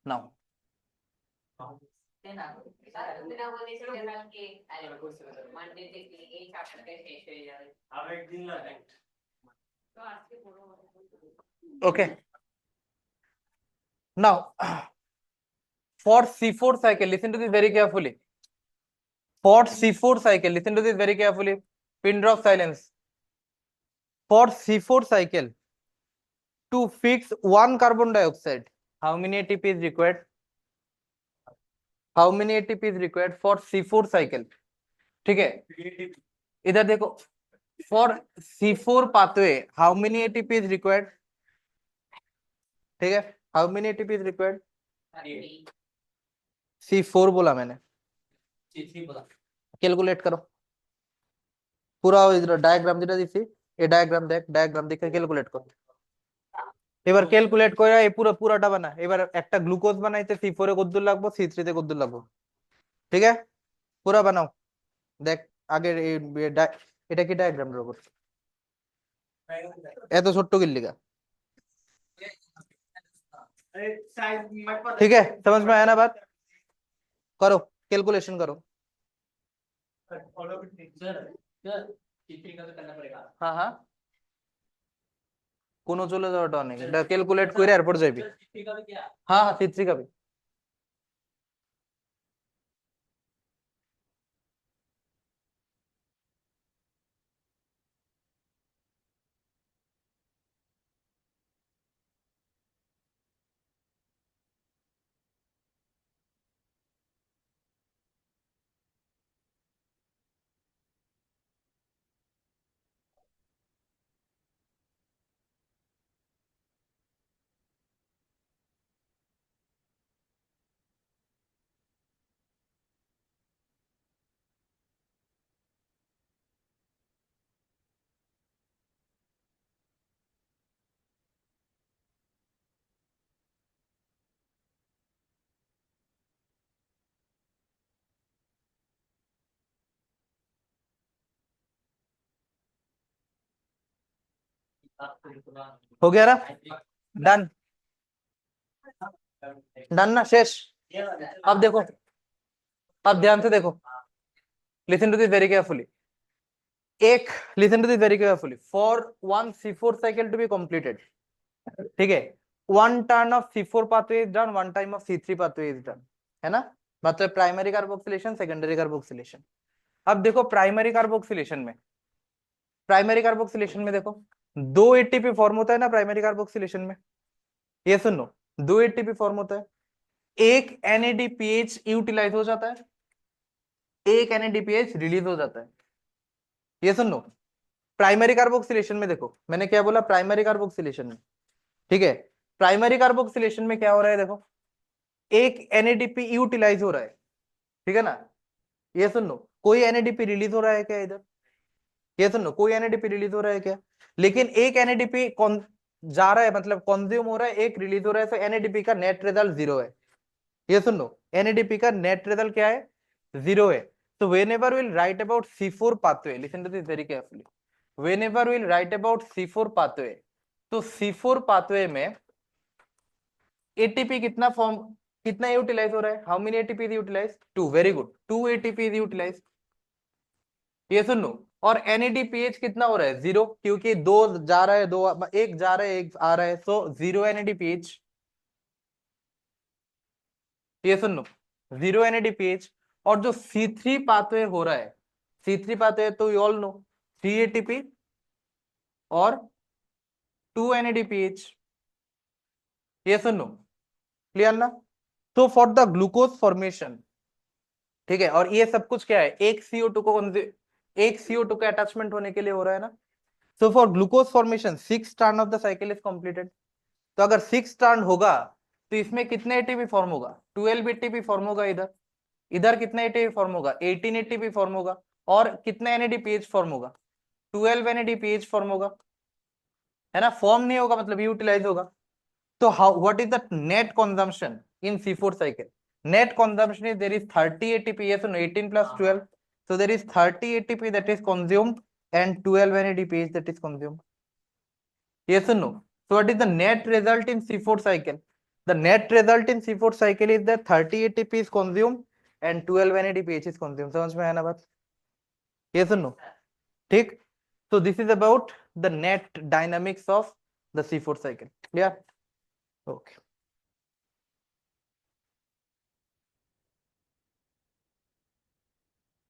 [SPEAKER 1] now okay, now for C4 cycle listen to this very carefully, for C4 cycle listen to this very carefully, pin drop silence, for C4 cycle to fix one carbon dioxide how many ATP is required, how many ATP is required for C4 cycle, ठीक है, इधर देखो for C4 pathway how many ATP is required, ठीक है, how many ATP is required, C4 बोला मैंने, calculate करो पूरा डायग्राम যেটা দিছি এই ডায়াগ্রাম দেখ, ডায়াগ্রাম দেখে ক্যালকুলেট কর, এবার ক্যালকুলেট করে এই পুরোটা বানা, এবার একটা গ্লুকোজ বানাইতে C4 এ কতদূর লাগবে C3 তে কতদূর লাগবে, ঠিক আছে পুরো বানাও, দেখ আগের এটা কি ডায়াগ্রাম ড্র করছে, এত ছোট্ট কিল্লিকা, ठीक है समझ में आया ना बात, करो कैलकुलेशन करो, हाँ हाँ কোনো চলে যাওয়াটা অনেক, এটা ক্যালকুলেট করে এরপর যাইবি, हाँ हाँ C3 का भी, हो गया ना, डन, डन ना, शेष, अब देखो, अब ध्यान से देखो, listen to this very carefully, एक listen to this very carefully, for one C4 cycle to be completed, ठीक है, one turn of C4 pathway is done, one time of C3 pathway is done, है ना, मतलब primary carboxylation secondary carboxylation. अब देखो primary carboxylation में, primary carboxylation में देखो 2 ATP फॉर्म होता है ना प्राइमरी कार्बोक्सिलेशन में, ये सुनो 2 ATP फॉर्म होता है, एक NADPH यूटिलाइज हो जाता है, एक NADPH रिलीज हो जाता है, ये सुनो प्राइमरी कार्बोक्सिलेशन में देखो मैंने क्या बोला, प्राइमरी कार्बोक्सिलेशन में, ठीक है, प्राइमरी कार्बोक्सिलेशन में क्या हो रहा है देखो, एक NADP यूटिलाइज हो रहा है, ठीक है ना, ये सुन लो कोई NADP रिलीज हो रहा है क्या इधर, ये सुन लो कोई NADP रिलीज हो रहा है क्या, लेकिन एक NADP कौन जा रहा है मतलब कंज्यूम हो रहा है, एक रिलीज हो रहा है, तो NADP का नेट रिजल्ट 0 है, ये सुन लो NADP का नेट रिजल्ट क्या है 0 है, so whenever we'll write about C4 pathway, listen to this very carefully, whenever we'll write about C4 pathway, तो C4 pathway में ATP कितना फॉर्म, कितना यूटिलाइज हो रहा है, how many ATP is utilise 2, very good 2 ATP is utilise, ये सुन लो, और NADPH कितना हो रहा है 0, क्योंकि 2 जा रहा है, 2 एक जा रहा है एक आ रहा है, सो 0 NADPH, ये सुन लो, 0 NADPH, और जो C3 पाथवे हो रहा है, C3 पाथवे तो यू ऑल नो 3 ATP और 2 NADPH, ये सुन लो, क्लियर ना? तो फॉर द ग्लूकोज फॉर्मेशन, ठीक है, और ये सब कुछ क्या है, एक CO2 का अटैचमेंट होने के लिए हो रहा है ना। So for glucose formation 6 strand of the cycle is completed. तो अगर 6 स्ट्रैंड होगा तो इसमें कितने एटीपी फॉर्म होगा, 12 एटीपी फॉर्म होगा। इधर इधर कितना एटीपी फॉर्म होगा, 18 एटीपी फॉर्म होगा। और कितना NADPH फॉर्म होगा, 12 NADPH फॉर्म होगा, है ना। फॉर्म नहीं होगा मतलब यूटिलाइज होगा। तो how, what is the net consumption in C4 cycle? Net consumption is there is 30 ATP, yes or no, 18 plus 12, so there is 30 ATP that is consumed and 12 NADPH that is consumed, yes or no? So what is the net result in C4 cycle? The net result in C4 cycle is that 30 ATP is consumed and 12 NADPH is consumed. समझ में आया ना बात, yes or no? ठीक, so this is about the net dynamics of the C4 cycle, clear? Okay.